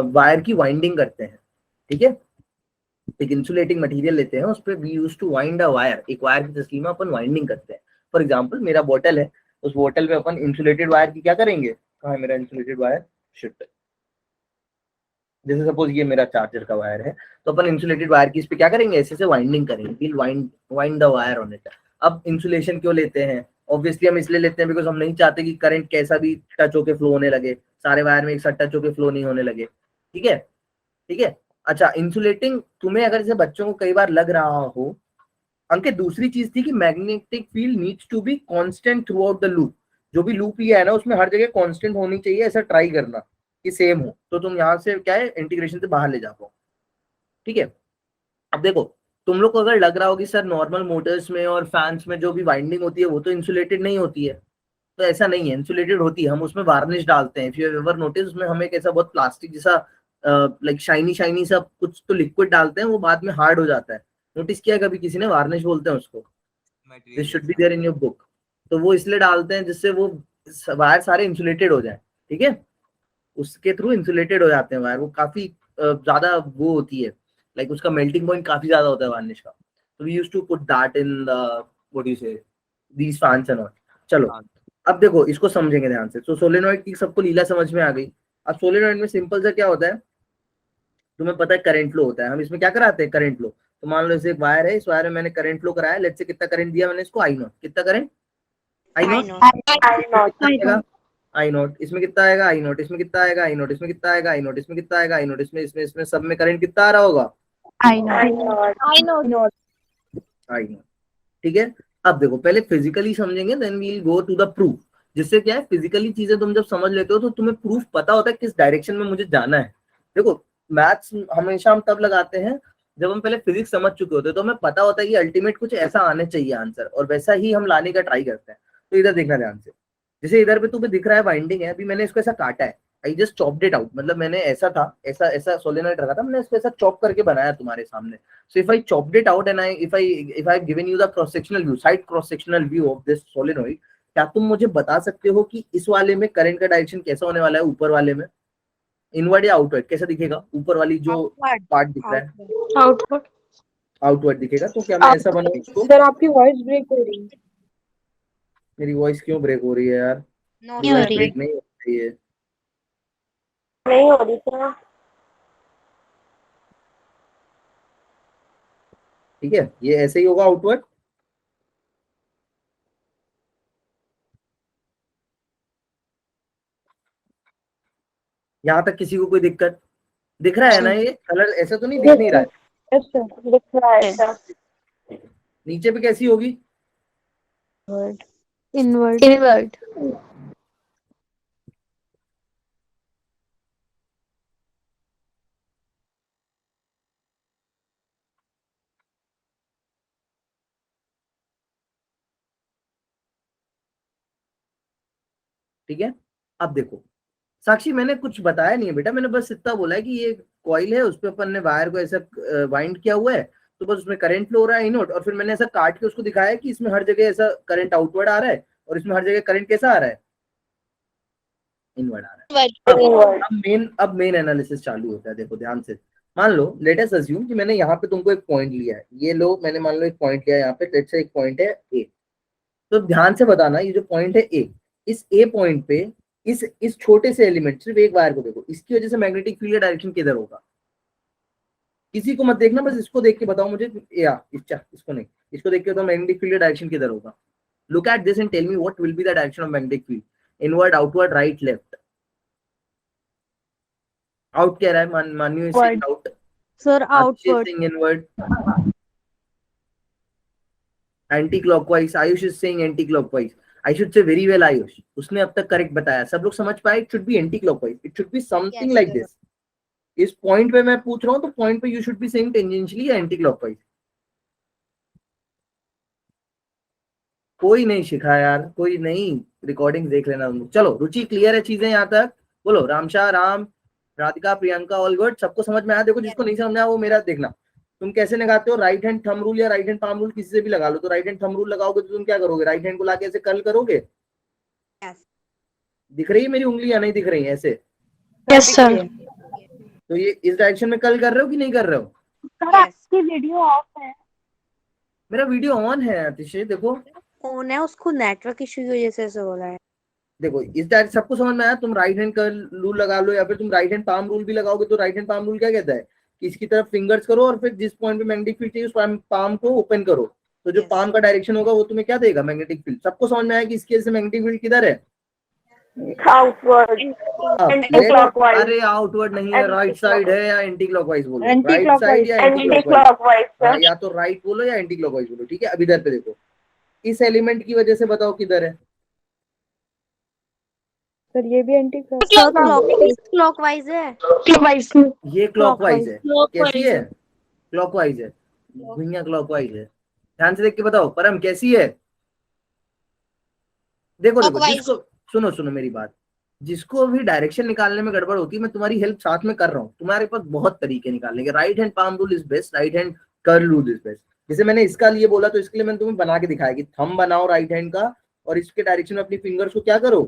वायर की वाइंडिंग करते हैं, ठीक है, एक इंसुलेटिंग मटेरियल लेते हैं, उस पर we use to wind a wire, एक वायर की तस्वीर में अपन वाइंडिंग करते हैं। फॉर एग्जांपल मेरा बोतल है, उस बोतल में अपन इंसुलेटेड वायर की क्या करेंगे, कहाँ है मेरा इंसुलेटेड वायर, शिट, जैसे सपोज ये मेरा चार्जर का वायर है, तो अपन इंसुलेटेड वायर की इस पे क्या करेंगे, ऐसे से वाइंडिंग करेंगे, will wind the wire on it. अब इंसुलेशन क्यों लेते हैं, ऑब्वियसली हम इसलिए लेते हैं बिकॉज हम नहीं चाहते कि करंट कैसा भी टच होके फ्लो होने लगे, सारे वायर में एक साथ टच होके फ्लो नहीं होने लगे। ठीक है, ठीक है। अच्छा, इंसुलेटिंग तुम्हें अगर जैसे बच्चों को कई बार लग रहा हो, अंकित दूसरी चीज थी कि magnetic field needs to be constant throughout the loop. जो भी लूप लिया है ना उसमें हर जगह कांस्टेंट होनी चाहिए, ऐसा ट्राई करना कि सेम हो, तो तुम यहाँ से क्या है इंटीग्रेशन से बाहर ले जा पाओ। ठीक है, अब देखो तुम लोग को अगर लग रहा हो कि सर नॉर्मल मोटर्स में और फैंस में जो भी वाइंडिंग होती है वो तो इंसुलेटेड नहीं होती है, तो ऐसा नहीं है, इंसुलेटेड होती है। हम उसमें वार्निश डालते हैं, इफ यू एवर नोटिस, उसमें हम एक ऐसा बहुत प्लास्टिक जैसा लाइक शाइनी शाइनी सा कुछ तो लिक्विड डालते हैं, वो बाद में हार्ड हो जाता है। नोटिस किया कभी किसी ने, वार्निश बोलते हैं उसको, this should be there in your book. तो वो इसलिए डालते हैं जिससे वो वायर सारे इंसुलेटेड हो जाए। ठीक है, उसके थ्रू इंसुलेटेड हो जाते हैं वायर, वो काफी ज्यादा वो होती है, लाइक उसका मेल्टिंग पॉइंट काफी ज्यादा होता है वार्निश का। तो we used to put that in the what you say these fans and all. चलो अब देखो इसको समझेंगे ध्यान से। तो सोलेनॉइड की सबको लीला समझ में आ गई। अब सोलेनॉइड में सिंपल सा क्या होता है, तुम्हें पता है करंट फ्लो होता है, हम इसमें क्या कराते हैं करंट फ्लो। तो मान लो इसे एक वायर है, इस वायर में मैंने करंट फ्लो कराया, लेट्स से कितना करंट दिया मैंने इसको, आई नॉट। कितना current, I I not. know. कितना आएगा, आई नॉट। इसमें कितना आएगा, आई नॉट। इसमें कितना आएगा, आई नॉट। इसमें कितना आएगा, आई नॉट। इसमें कितना आएगा, आई नॉट। इसमें इसमें इसमें सब में करंट कितना आ रहा होगा, I know. I not. ठीक है, अब देखो पहले फिजिकली समझेंगे, then we will go to the proof. जिससे क्या है, फिजिकली चीजें तुम जब समझ लेते हो तो तुम्हें प्रूफ पता होता है किस डायरेक्शन में मुझे जाना है। देखो मैथ्स हमेशा हम तब लगाते हैं जब हम पहले फिजिक्स समझ चुके होते हैं, तो हमें पता होता है कि अल्टीमेट कुछ ऐसा आने चाहिए आंसर, और वैसा ही हम लाने का ट्राई करते हैं। तो इधर देखना ध्यान से, जैसे इधर पे तुम्हें दिख रहा है वाइंडिंग है, अभी मैंने इसको ऐसा काटा है, I just chopped it out, मतलब मैंने ऐसा था, ऐसा ऐसा सोलेनॉइड रखा था, मैंने इसको ऐसा चॉप करके बनाया तुम्हारे सामने। So if I chopped it out and if I've given you the cross sectional view, side cross sectional view of this solenoid, क्या तुम मुझे बता सकते हो कि इस वाले में करंट का डायरेक्शन कैसा होने वाला है, ऊपर वाले में इनवर्ड या आउटवर्ड कैसा दिखेगा, ऊपर वाली जो Outward. पार्ट दिख रहा है Outward. Outward. आउटवर्ड दिखेगा। तो क्या मैं ऐसा बनाऊं इसको, सर आपकी वॉइस ब्रेक हो रही है। मेरी वॉइस क्यों ब्रेक हो रही है यार, No, नहीं हो sir. रही। ब्रेक नहीं हो रही है। नहीं हो रही क्या? ठीक है, ये ऐसे ही होगा आउटवर्ड। यहाँ तक किसी को कोई दिक्कत दिख रहा है ना, ये कलर ऐसा तो नहीं दिख नहीं रहा है, यस सर, दिख रहा है सर। नीचे पे कैसी होगी, इनवर्ड। ठीक है। अब देखो साक्षी, मैंने कुछ बताया नहीं है बेटा, मैंने बस इतना बोला है कि ये कॉइल है, उस पर अपन ने वायर को ऐसा वाइंड किया हुआ है, तो बस उसमें करंट फ्लो हो रहा है इनवर्ड, और फिर मैंने ऐसा काट के उसको दिखाया कि इसमें हर जगह ऐसा करंट आउटवर्ड आ रहा है, और इसमें हर जगह करंट कैसा आ रहा है, इनवर्ड आ रहा है। अब मेन एनालिसिस चालू होता है। देखो ध्यान से, मान लो लेट अस अज्यूम कि मैंने यहाँ पे तुमको एक पॉइंट लिया है, ये लो मैंने मान लो एक पॉइंट लिया है यहाँ पे, लेट्स से एक पॉइंट है ए। तो ध्यान से बताना, ये जो पॉइंट है ए, इस ए पॉइंट पे इस छोटे से एलिमेंट, सिर्फ एक वायर को देखो, इसकी वजह से मैग्नेटिक फील्ड डायरेक्शन किधर होगा, किसी को मत देखना, बस इसको देख के बताओ मुझे, या इसको नहीं, इसको देख के बताओ मैग्नेटिक फील्ड डायरेक्शन किधर होगा। Look at this and tell me what will be the direction of magnetic field, inward, outward, right, left. Out कह रहा है, मानियो इसे out, sir outward. Inward, anti clockwise, Ayush is saying anti clockwise. I should say very well Ayush, उसने अब तक correct बताया, सब लोग समझ पाए, it should be anti clockwise, it should be something like this. इस पॉइंट पे मैं पूछ रहा हूं, तो पॉइंट पे you should be saying tangentially या एंटी क्लॉकवाइज। कोई नहीं सिखा यार, कोई नहीं, रिकॉर्डिंग देख लेना तुम। चलो रुचि, क्लियर है चीजें यहाँ तक, बोलो रामशाह, राम, राधिका, प्रियंका, ऑल गुड, सबको समझ में आया। देखो जिसको नहीं समझ में आया वो मेरा देखना, तुम कैसे लगाते हो, राइट हैंड थंब रूल या राइट हैंड पाम रूल, किसी से भी लगा लो। तो राइट हैंड थंब रूल लगाओगे तो तुम क्या करोगे, राइट हैंड को लाके ऐसे कर्ल करोगे, Yes. दिख रही है मेरी उंगली या नहीं दिख रही है ऐसे, यस सर। तो ये इस डायरेक्शन में कर्ल कर रहे हो कि नहीं कर रहे हो। सर आपकी वीडियो ऑफ है। मेरा वीडियो ऑन है अतिशय, देखो फोन है, उसको नेटवर्क इशू की वजह से ऐसा हो रहा है। देखो इस डायरेक्ट सबको समझ में आया। तुम राइट हैंड कर्ल रूल लगा लो या फिर तुम राइट हैंड पाम रूल भी लगाओगे तो राइट हैंड पाम रूल क्या कहता है कि इसकी तरफ फिंगर्स करो और फिर जिस पॉइंट पे मैग्नेटिक फील्ड चाहिए उस पाम को ओपन करो, तो जो Yes. पाम का डायरेक्शन होगा वो तुम्हें क्या देगा, मैग्नेटिक फील्ड। सबको समझ में आया कि इसके वजह से मैग्नेटिक फील्ड किधर है। आउटवर्ड अब Anti-clockwise. अरे आउटवर्ड नहीं है, राइट साइड है या एंटी क्लॉकवाइज बोलो, राइट Anti-clockwise. साइड या एंटी क्लॉकवाइज, Anti-clockwise, sir. या तो राइट बोलो या एंटी क्लॉकवाइज बोलो। ठीक है, अब इधर पे देखो, इस एलिमेंट की वजह से बताओ किधर है। सर ये भी एंटी सर क्लॉकवाइज है। ये क्लॉकवाइज है। कैसी है, क्लॉकवाइज है, भैया क्लॉकवाइज है। ध्यान से देख के बताओ परम कैसी है। देखो देखो, जिसको सुनो सुनो मेरी बात, जिसको भी डायरेक्शन निकालने में गड़बड़ होती है मैं तुम्हारी हेल्प साथ में कर रहा हूँ। तुम्हारे पास बहुत तरीके निकालने के, right hand palm rule is best, right hand curl rule is best. जैसे मैंने इसका लिए बोला तो इसके लिए मैंने तुम्हें बना के दिखाया कि थंब बनाओ राइट हैंड का और इसके डायरेक्शन में अपनी फिंगर्स को क्या करो,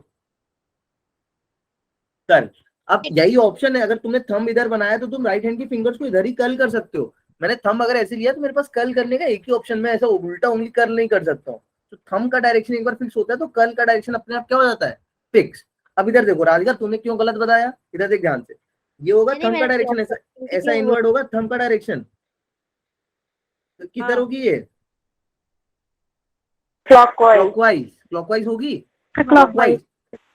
कर्ल। अब यही ऑप्शन है, अगर तुमने थंब इधर बनाया तो तुम राइट हैंड की फिंगर्स को इधर ही कर्ल कर सकते हो। मैंने थंब अगर ऐसे लिया तो मेरे पास कर्ल करने का एक ही ऑप्शन, में ऐसा उल्टा उंगली कर्ल नहीं कर सकता हूँ। तो थंब का डायरेक्शन एक बार फिक्स होता है तो कर्ल का डायरेक्शन अपने आप क्या हो जाता है, फिक्स। अब इधर देखो राधिका, तूने क्यों गलत बताया, इधर देख ध्यान से। ये होगा थंब का डायरेक्शन, ऐसा ऐसा इनवर्ड होगा थंब का डायरेक्शन, तो किधर होगी ये, क्लॉकवाइज। क्लॉकवाइज होगी, क्लॉकवाइज।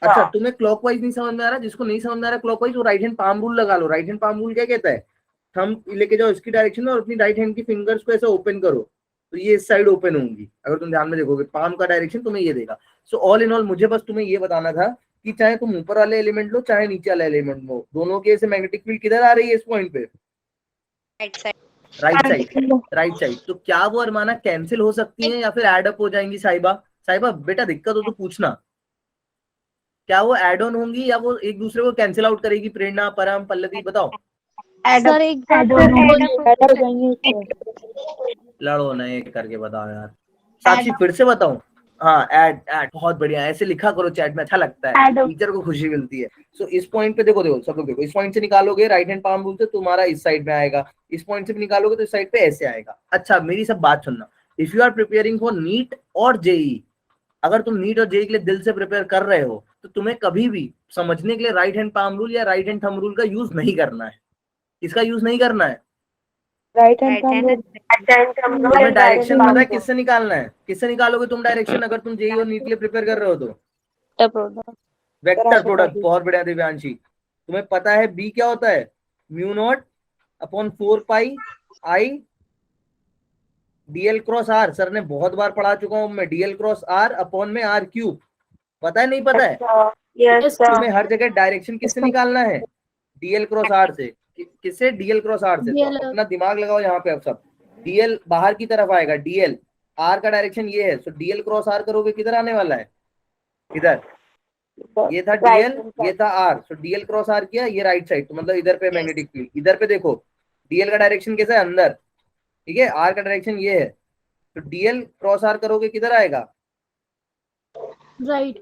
अच्छा तुम्हें क्लॉकवाइज नहीं समझ में आ रहा, जिसको नहीं समझ में आ रहा क्लॉकवाइज, वो राइट हैंड पाम रूल लगा लो। राइट हैंड पाम रूल क्या कहता है, थंब लेके जाओ इसकी डायरेक्शन में और अपनी राइट हैंड की फिंगर्स को ऐसे ओपन करो तो ये इस साइड ओपन होंगी। अगर तुम ध्यान में देखोगे पाम का डायरेक्शन तुम्हें ये देगा। सो ऑल इन ऑल मुझे बस तुम्हें ये बताना था कि चाहे तुम ऊपर वाले एलिमेंट लो चाहे नीचे वाले एलिमेंट लो, दोनों के ऐसे मैग्नेटिक फील्ड किधर आ रही है इस पॉइंट पे, राइट साइड, राइट साइड। तो क्या वो अरमाना कैंसिल हो सकती है या फिर एड अप हो जाएंगी। साहिबा, साहिबा बेटा दिक्कत हो तो पूछना, क्या वो एड ऑन होंगी या वो एक दूसरे को कैंसिल आउट करेगी। प्रेरणा, परम, पल्लवी बताओ। सर एक लड़ो ना एक करके बताओ यार। साक्षी फिर से बताऊं, हाँ ऐड, ऐड बहुत बढ़िया, ऐसे लिखा करो चैट में, अच्छा लगता है, टीचर को खुशी मिलती है। सो इस पॉइंट पे देखो, देखो सब लोग देखो, इस पॉइंट से निकालोगे राइट हैंड पाम रूल से तुम्हारा इस साइड में आएगा, इस पॉइंट से भी निकालोगे तो इस साइड पे ऐसे आएगा। अच्छा मेरी सब बात सुनना, if you are preparing for NEET और जेई, अगर तुम नीट और जेई के लिए दिल से प्रिपेयर कर रहे हो तो तुम्हें कभी भी समझने के लिए राइट हैंड पाम रूल या राइट हैंड थंब रूल का यूज नहीं करना है। इसका यूज नहीं करना है। तुम्हें डायरेक्शन पता है किससे निकालना है, किससे निकालोगे तुम डायरेक्शन अगर तुम जेई और नीट के लिए प्रिपेयर कर रहे हो तो वेक्टर प्रोडक्ट। बहुत बढ़िया दिव्यांशी, तुम्हें पता है बी क्या होता है, mu naught upon 4 pi I dl cross R. Sir ने बहुत बार पढ़ा चुका हूं मैं, डीएल क्रॉस आर अपॉन में आर क्यूब। पता है नहीं पता है, तुम्हें हर जगह डायरेक्शन किससे निकालना है, डीएल क्रॉस आर से। किससे, डीएल क्रॉस आर से। तो अपना दिमाग लगाओ यहाँ पे। अब सब डीएल बाहर की तरफ आएगा, डीएल आर का डायरेक्शन ये है, तो डीएल क्रॉस आर करोगे किधर आने वाला है, इधर। ये था डीएल, ये था आर, तो डीएल क्रॉस आर किया, ये राइट साइड, तो मतलब इधर पे मैग्नेटिक फील्ड। इधर पे देखो डीएल का डायरेक्शन कैसा है, अंदर, ठीक है, आर का डायरेक्शन ये है, तो डीएल क्रॉस आर करोगे किधर आएगा, राइट।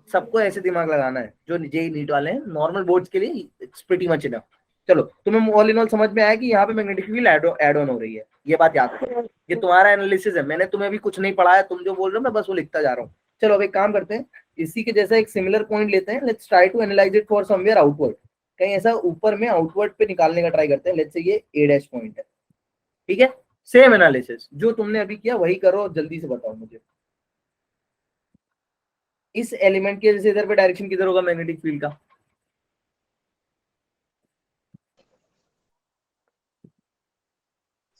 सबको ऐसे दिमाग लगाना है जो जेई नीट वाले हैं। नॉर्मल बोर्ड्स के लिए इट्स प्रीटी मच इनफ। चलो तुम्हें ऑल इन ऑल समझ में आया कि यहाँ पे मैग्नेटिक फील्ड एड ऑन हो रही है, ये बात याद रखो। ये तुम्हारा एनालिसिस है, मैंने तुम्हें भी कुछ नहीं पढ़ाया, तुम जो बोल रहे हो मैं बस वो लिखता जा रहा हूँ। चलो अब एक काम करते हैं, इसी के जैसा एक सिमिलर पॉइंट लेते हैं, let's try to analyse it for somewhere outward. कहीं ऐसा ऊपर में आउटवर्ड पे निकालने का ट्राई करते हैं। लेट्स से ये ए डैश पॉइंट है, ठीक है। सेम एनालिसिस जो तुमने अभी किया वही करो, जल्दी से बताओ मुझे इस एलिमेंट के जैसे इधर पे डायरेक्शन किधर होगा मैग्नेटिक फील्ड का,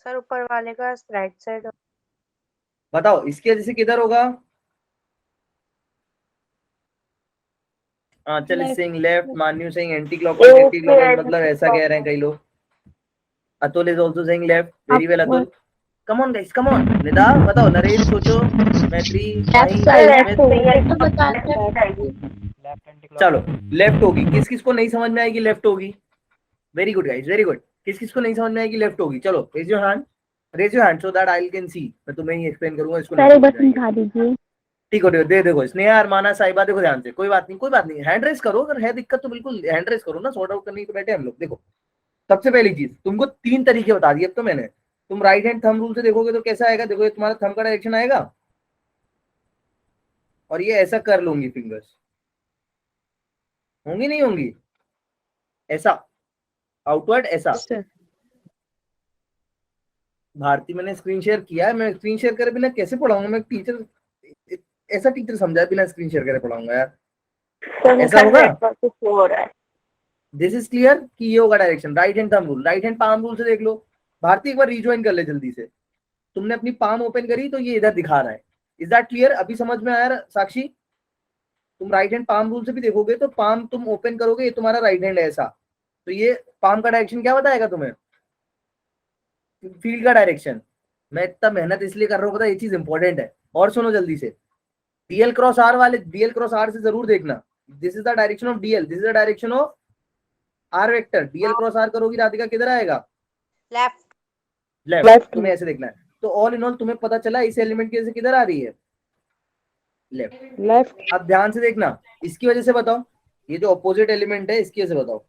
सर ऊपर वाले का राइट साइड। बताओ इसके वजह से किधर होगा। चल Singh left, Manyu Singh anticlockwise, anticlockwise मतलब ऐसा कह रहे हैं कई लोग। Atul is also saying left, very well Atul. Come on guys, come on. Nida बताओ, नरेश सोचो, मैत्री, चलो लेफ्ट होगी। किस किस को नहीं समझ में आएगी लेफ्ट होगी, very good guys, very good. किस किस को नहीं समझ में आएगी लेफ्ट होगी, चलो raise your hand, raise your hand so that I can see. मैं तुम्हें ही एक्सप्लेन करूंगा, इसको नहीं समझ में आएगी। ठीक हो, दे देखो स्नेहा, अरमाना, साहिबा, देखो ध्यान से, कोई बात नहीं, कोई बात नहीं, हैंड रेस करो, अगर है दिक्कत तो बिल्कुल हैंड रेस करो ना, सॉर्ट आउट करने को बैठे हम लोग। देखो सबसे पहली चीज तुमको 3 तरीके बता दिए अब तो मैंने। तुम राइट हैंड थंब रूल से देखोगे तो कैसा आएगा, देखो ये तुम्हारा थंब का डायरेक्शन आएगा और ये ऐसा कर लूंगी फिंगर्स, होंगी नहीं होंगी, ऐसा आउटवर्ड ऐसा। सर भारती मैंने स्क्रीन शेयर किया है, मैं स्क्रीन शेयर करे बिना कैसे पढ़ाऊंगा, मैं टीचर ऐसा टीचर समझा बिना स्क्रीन शेयर करे पढ़ाऊंगा यार, ऐसा होगा। हो रहा है। दिस इज क्लियर कि ये होगा direction, right hand thumb rule, right hand palm rule से देख लो। भारती एक बार रिज्वाइन कर ले जल्दी से, तुमने अपनी पाम ओपन करी तो ये इधर दिखा रहा है, इज दैट क्लियर? अभी समझ में आया साक्षी? तुम राइट हैंड पाम रूल से भी देखोगे तो पाम तुम ओपन करोगे, ये तुम्हारा राइट हैंड है ऐसा, तो ये पाम का डायरेक्शन क्या बताएगा तुम्हें? फील्ड का डायरेक्शन। मैं इतना मेहनत इसलिए कर रहा हूँ, पता है, ये चीज इंपॉर्टेंट है। और सुनो जल्दी से, डीएल क्रॉस आर वाले, डीएल क्रॉस आर से जरूर देखना, this is the direction of dl, this is the direction of R vector. Dl cross R करोगी राधिका किधर आएगा? लेफ्ट। लेफ्ट। तुम्हें ऐसे देखना है। तो ऑल इन ऑल तुम्हें पता चला इस एलिमेंट की वजह से किधर आ रही है? लेफ्ट। लेफ्ट। अब ध्यान से देखना, इसकी वजह से बताओ, ये जो अपोजिट एलिमेंट है इसकी वजह से बताओ,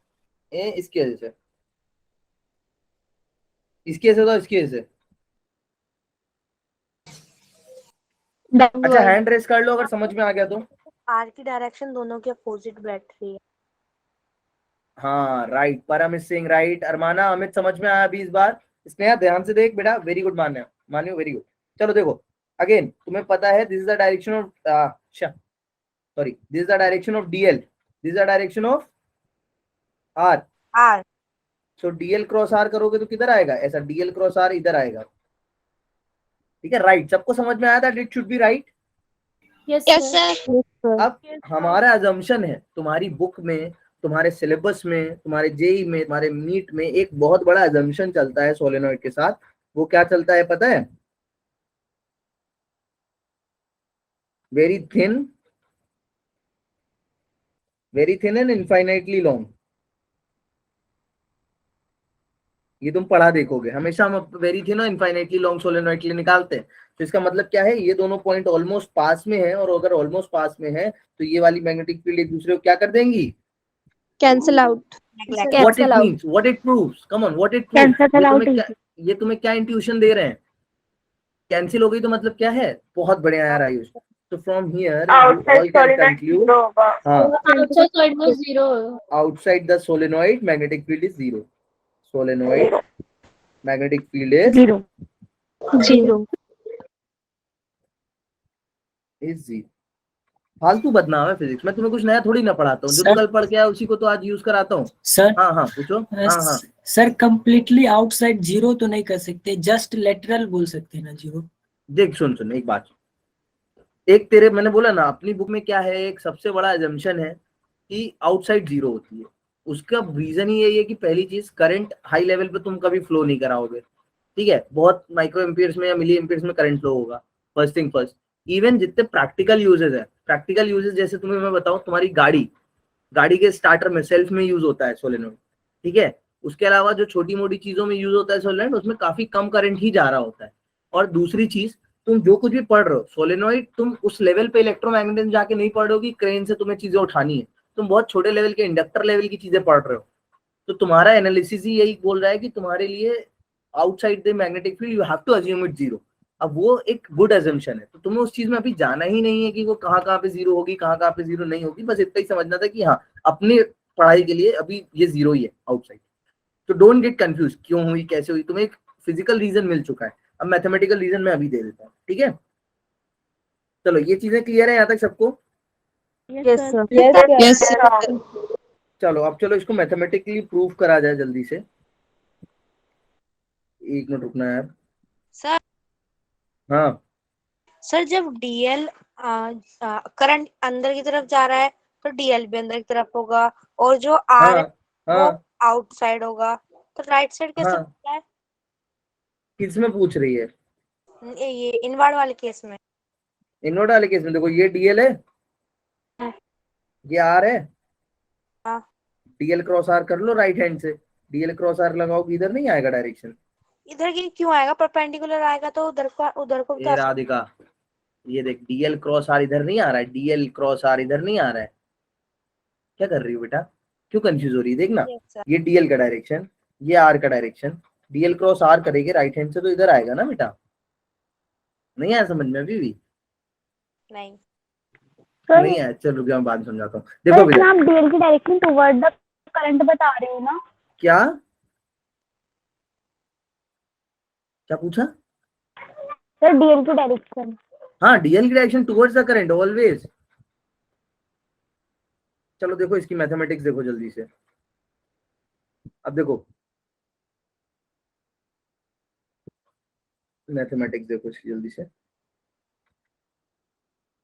इसकी वजह से, इसकी वजह से बताओ, इसकी वजह से। अच्छा हैंड रेस कर लो अगर समझ में आ गया तो। आर की डायरेक्शन दोनों के अपोजिट बैठ रही है। हाँ राइट, परम सिंह राइट, अरमाना, अमित समझ में आया अभी इस बार? स्नेहा ध्यान से देख बेटा, वेरी गुड मान्या, मान्यो वेरी गुड। चलो देखो अगेन, तुम्हें पता है this is the direction of sorry, this is the direction of dl, this is the direction of R. R. So dl cross R करोगे तो किधर आएगा? ऐसा, डीएल क्रॉस आर इधर आएगा, ठीक है? राइट, सबको समझ में आया था? It should B right. Yes sir. अब हमारा अजम्पशन है, तुम्हारी बुक में, तुम्हारे सिलेबस में, तुम्हारे जेई में, तुम्हारे नीट में एक बहुत बड़ा अजम्पशन चलता है सोलेनॉइड के साथ। वो क्या चलता है पता है? Very thin and infinitely long. ये तुम पढ़ा देखोगे, हमेशा हम वेरी थिन और इनफाइनाइटली लॉन्ग सोलेनॉइड के लिए निकालते हैं। तो इसका मतलब क्या है? ये दोनों पॉइंट ऑलमोस्ट पास में है, और अगर ऑलमोस्ट पास में है तो ये वाली मैग्नेटिक फील्ड एक दूसरे को क्या कर देंगी? Cancel out. What it means, what it proves, come on, what it proves, ये तुम्हें क्या इंट्यूशन दे रहे हैं? कैंसिल हो गई तो मतलब क्या है? बहुत बढ़िया यार आयुष। तो from here outside solenoid zero होगा। Outside the solenoid magnetic field is zero, solenoid magnetic field is zero zero. फालतू बदनाम है फिजिक्स, मैं तुम्हें कुछ नया थोड़ी ना पढ़ाता हूँ, जो तो कल पढ़ के आया उसी को तो आज यूज कराता हूँ। सर हाँ हाँ पूछो। हाँ हाँ सर कंप्लीटली आउटसाइड जीरो तो नहीं कर सकते, जस्ट लेटरल बोल सकते हैं ना जीरो। देख सुन एक बात, एक तेरे मैंने बोला ना अपनी बुक में क्या है, एक सबसे बड़ा एजम्पशन है कि आउटसाइड जीरो होती है। उसका रीजन ही यही है कि पहली चीज, करंट हाई लेवल पे तुम कभी फ्लो नहीं कराओगे, ठीक है? बहुत माइक्रो एम्पियर्स में या मिली एम्पियर्स में करंट फ्लो होगा, फर्स्ट थिंग फर्स्ट। इवन जितने प्रैक्टिकल यूजेस है, प्रैक्टिकल यूजेस जैसे तुम्हें मैं बताऊं, तुम्हारी गाड़ी के स्टार्टर में सेल्फ में यूज होता है सोलेनॉइड, ठीक है? उसके अलावा जो छोटी मोटी चीजों में यूज होता है सोलेनॉइड, उसमें काफी कम करंट ही जा रहा होता है। और दूसरी चीज, तुम जो कुछ भी पढ़ रहे हो सोलेनॉइड, तुम उस लेवल पे इलेक्ट्रोमैग्नेटिज्म जाके नहीं पढ़ रहे हो कि क्रेन से तुम्हें चीजें उठानी है, तुम बहुत छोटे लेवल के इंडक्टर लेवल की चीजें पढ़ रहे हो। तो तुम्हारा एनालिसिस ही यही बोल रहा है कि तुम्हारे लिए outside the magnetic field you have to assume it zero. अब वो एक गुड अजम्पशन है, तो तुम्हें उस चीज में अभी जाना ही नहीं है कि वो कहाँ पे जीरो होगी, कहाँ पे जीरो नहीं होगी, बस इतना ही समझना था कि हाँ अपनी पढ़ाई के लिए अभी ये जीरो ही है आउटसाइड। तो डोंट गेट कंफ्यूज क्यों हुई कैसे हुई, तुम्हें एक फिजिकल रीजन मिल चुका है, अब मैथमेटिकल रीजन मैं अभी दे देता हूँ, ठीक है? चलो ये चीजें क्लियर है यहाँ तक सबको? यस चलो अब चलो इसको मैथमेटिकली प्रूव करा जाए जल्दी से। एक मिनट रुकना यार। सर हाँ सर जब डीएल करंट अंदर की तरफ जा रहा है तो डीएल भी अंदर की तरफ होगा, और जो आर हाँ वो हाँ आउटसाइड होगा, तो राइट साइड कैसे हाँ, होता है? किस में पूछ रही है? ये इनवर्ड वाले केस में। इनवर्ट वाले केस में देखो, ये डीएल है, ये आर है, हाँ। डीएल क्रॉस आर कर लो राइट हैंड से, डीएल क्रॉस आर लगाओगे इधर नहीं आएगा डायरेक्शन। इधर की क्यों आएगा? परपेंडिकुलर आएगा तो उधर को ये राधिका, ये देख डीएल क्रॉस आर इधर नहीं आ रहा है, डीएल क्रॉस आर इधर नहीं आ रहा है, क्या कर रही हो बेटा? क्यों कंफ्यूज हो रही है? देखना ये डीएल का डायरेक्शन, ये आर का डायरेक्शन, डीएल क्रॉस आर करेंगे राइट हैंड से तो इधर आएगा ना बेटा? नहीं आया समझ में अभी भी? नहीं। नहीं है, चलो रुक जाओ, मैं बाद में समझाता हूँ। देखो बेटा, आप डीएल की डायरेक्शन टुवर्ड द करंट बता रहे हो ना? क्या क्या पूछा? सर डीएल की डायरेक्शन। हाँ, डीएल की direction towards the current always. चलो देखो इसकी मैथमेटिक्स देखो जल्दी से। अब देखो मैथमेटिक्स देखो इसकी जल्दी से,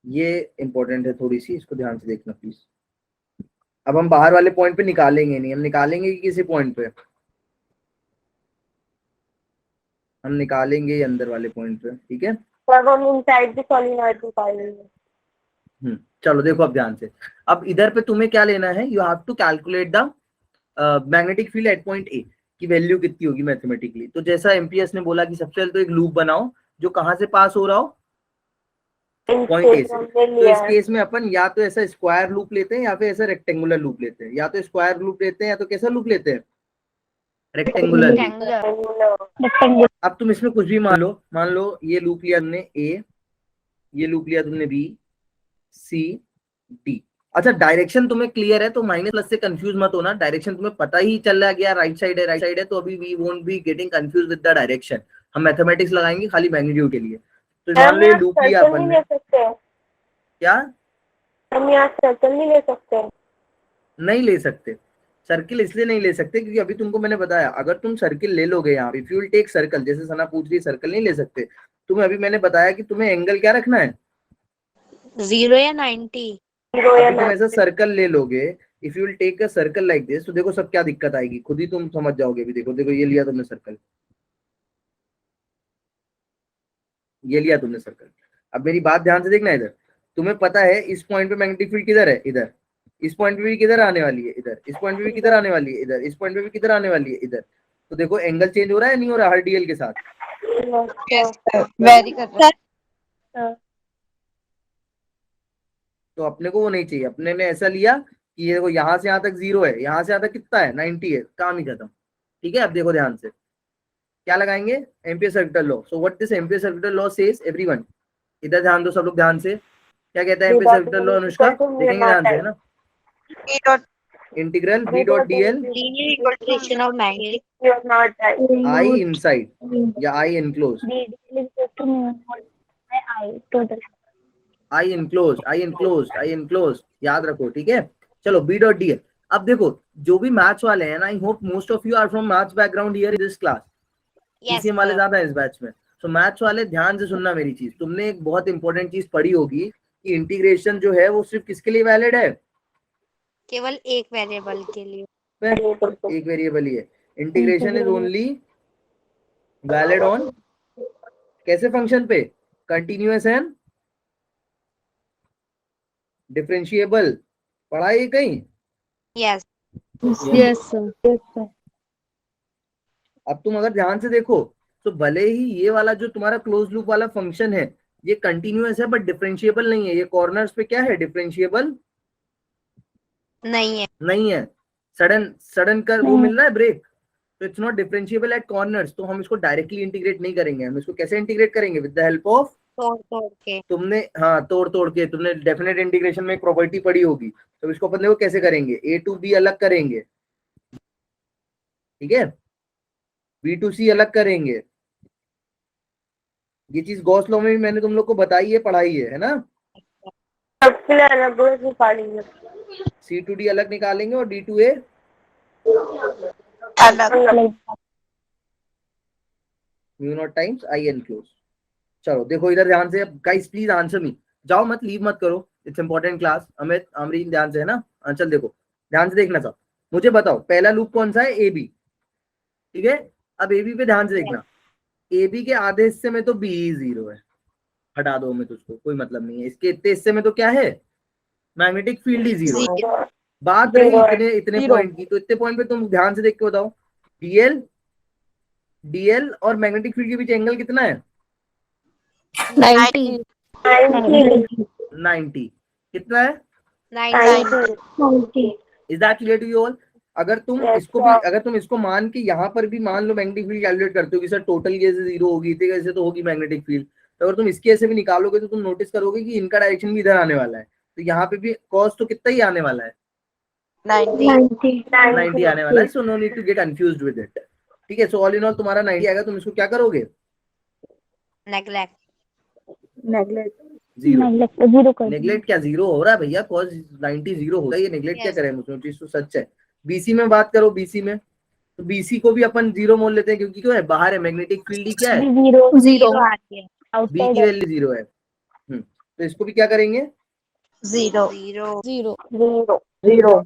ये इंपॉर्टेंट है थोड़ी सी, इसको ध्यान से देखना प्लीज। अब हम बाहर वाले पॉइंट पे निकालेंगे नहीं, हम निकालेंगे किसी पॉइंट पे, हम निकालेंगे ये अंदर वाले पॉइंट पे, ठीक है। तब हम इनसाइड द सोलेनॉइड निकालेंगे। चलो देखो अब ध्यान से, अब इधर पे तुम्हें क्या लेना है, you have to calculate the magnetic field at point A की वैल्यू कितनी होगी मैथमेटिकली। तो जैसा एमपीएस ने बोला कि सबसे पहले तो एक लूप बनाओ जो कहां से पास हो रहा हो, पॉइंट ए से। तो इस केस में अपन या तो ऐसा स्क्वायर लूप लेते हैं या फिर ऐसा रेक्टेंगुलर लूप लेते हैं, या तो स्क्वायर लूप लेते हैं या तो कैसा लूप लेते हैं, रेक्टेंगुलर लूप। अब तुम इसमें कुछ भी मान लो ये लूप लिया तुमने ए, ये लूप लिया तुमने बी सी डी। अच्छा डायरेक्शन तुम्हें क्लियर है तो माइनस प्लस से कंफ्यूज मत होना, डायरेक्शन तुम्हें पता ही चल रहा गया राइट साइड है, राइट साइड है, तो अभी we won't be getting confuse with the direction. हम मैथमेटिक्स लगाएंगे खाली मैग्नीट्यूड के लिए। तो मान लो ये लूप लिया अपन ने, क्या हम यहाँ सर्कल नहीं ले सकते? नहीं ले सकते, सर्किल इसलिए नहीं ले सकते क्योंकि अभी तुमको मैंने बताया अगर तुम सर्किल ले लोगे यहाँ, if you will take circle, जैसे सना पूछ रही सर्कल नहीं ले सकते, तुम्हें अभी मैंने बताया कि तुम्हें एंगल क्या रखना है, 0 या 90। अभी तुम ऐसा सर्कल ले लोगे, if you will take a circle like this, तो देखो सब क्या दिक्कत आएगी खुद ही तुम समझ जाओगे। अभी देखो देखो ये लिया तुमने सर्कल, ये लिया तुमने सर्कल। अब मेरी बात ध्यान से देखना, इधर तुम्हें पता है इस पॉइंट पे मैग्नेटिक फील्ड किधर है, इधर। इस पॉइंट पे भी किधर आने वाली है, इधर। इस पॉइंट पे भी किधर आने वाली है, इधर। इस पॉइंट पे भी किधर आने वाली है, इधर। तो देखो एंगल चेंज हो रहा है नहीं हो रहा हर डीएल के साथ, वेरी कर रहा है। तो अपने को वो नहीं चाहिए। अपने ने ऐसा लिया कि ये देखो यहाँ से यहाँ तक 0 है, यहाँ से यहाँ तक कितना है 90 है, काम ही खत्म। ठीक है अब देखो ध्यान से क्या लगाएंगे, ampere circuital law. So what this ampere circuital law says everyone, इधर ध्यान दो सब लोग ध्यान से, क्या कहता है एम्पियर सर्किटल लॉ अनुष्का, देखेंगे ध्यान से है ना, integral B dot DL equation of magnetic I inside या I enclose, I enclose I enclose I enclose, याद रखो ठीक है। चलो बी डॉट डीएल। अब देखो जो भी मैथ्स वाले हैं ना, I hope most of you are from maths background here in this class, PCM वाले ज्यादा है इस बैच में। सो मैथ्स वाले ध्यान से सुनना मेरी चीज, तुमने एक बहुत इंपॉर्टेंट चीज पढ़ी होगी कि इंटीग्रेशन जो है वो सिर्फ किसके लिए वैलिड है, केवल एक वेरिएबल के लिए। एक वेरिएबल ही है। Integration is only valid on कैसे फंक्शन पे, कंटिन्यूअस एंड डिफरेंशिएबल। पढ़ा है ये कहीं? Yes yes sir. अब तुम अगर ध्यान से देखो तो भले ही ये वाला जो तुम्हारा क्लोज लूप वाला फंक्शन है ये कंटिन्यूअस है बट डिफरेंशिएबल नहीं है। ये कॉर्नर्स पे क्या है, डिफरेंशिएबल नहीं है। सडन सडन कर वो मिल रहा है ब्रेक, तो it's not differentiable eight corners. तो हम इसको डायरेक्टली इंटीग्रेट नहीं करेंगे, हम इसको कैसे इंटीग्रेट करेंगे, विद द हेल्प ऑफ तोड़ के। तुमने हाँ तोड़ के, तुमने डेफिनेट इंटीग्रेशन में एक प्रॉपर्टी पढ़ी होगी, तो इसको अपन देखो कैसे करेंगे, ए टू बी अलग करेंगे, ठीक है, बी टू सी अलग करेंगे। ये चीज गॉस लॉ में भी मैंने तुम लोग को बताई है, पढ़ाई है ना। सबके अलग अलग निकालेंगे, सी टू डी अलग निकालेंगे और डी टू ए अलग। म्यू नॉट टाइम्स आई एनक्लोज। चलो देखो इधर ध्यान से, गाइस प्लीज आंसर मी, जाओ मत, लीव मत करो, it's important class. Amit Amreen ध्यान से है ना, चल देखो ध्यान से देखना सब। मुझे बताओ पहला लूप कौन सा है, ए बी, ठीक है। अब ए बी पे ध्यान से देखना, ए बी के आधे हिस्से में तो बी ही 0 है, हटा दो मैं तुझको, कोई मतलब नहीं है। इसके इतने हिस्से में तो क्या है, मैग्नेटिक फील्ड ही 0 है। बात रही इतने पॉइंट की, तो इतने पॉइंट पे तुम ध्यान से देख के बताओ, डीएल और मैग्नेटिक फील्ड के बीच एंगल कितना है, 90 90। कितना है, 90। Is that clear to you all? अगर तुम इसको भी, अगर तुम इसको मान के यहाँ पर भी मान लो मैग्नेटिक फील्ड कैलकुलेट करते हो कि सर टोटल कैसे 0 होगी, इतने कैसे तो होगी मैग्नेटिक फील्ड, तो अगर तुम इसके ऐसे भी निकालोगे तो तुम नोटिस करोगे कि इनका डायरेक्शन भी इधर आने वाला है। तो यहाँ पे भी cos तो कितना ही आने वाला है, 90 90 आने वाला है, so no need to get confused with it. ठीक है, सो ऑल इन ऑल तुम्हारा 90 आएगा, तुम इसको क्या करोगे, नेग्लेक्ट जीरो। जीरो कर नेगलेक्ट क्या जीरो हो रहा है भैया, cos 90 जीरो होगा, ये नेगलेक्ट क्या Yes. करें, उसमें चीज तो सच है। बीसी में बात करो, बीसी में तो बीसी को भी अपन जीरो मोल लेते हैं, क्योंकि क्यों है, बाहर है, मैग्नेटिक फील्ड ही क्या है, जीरो आ गया बी आउटसाइड की वैल्यू जीरो है। तो इसको भी क्या करेंगे, जीरो जीरो।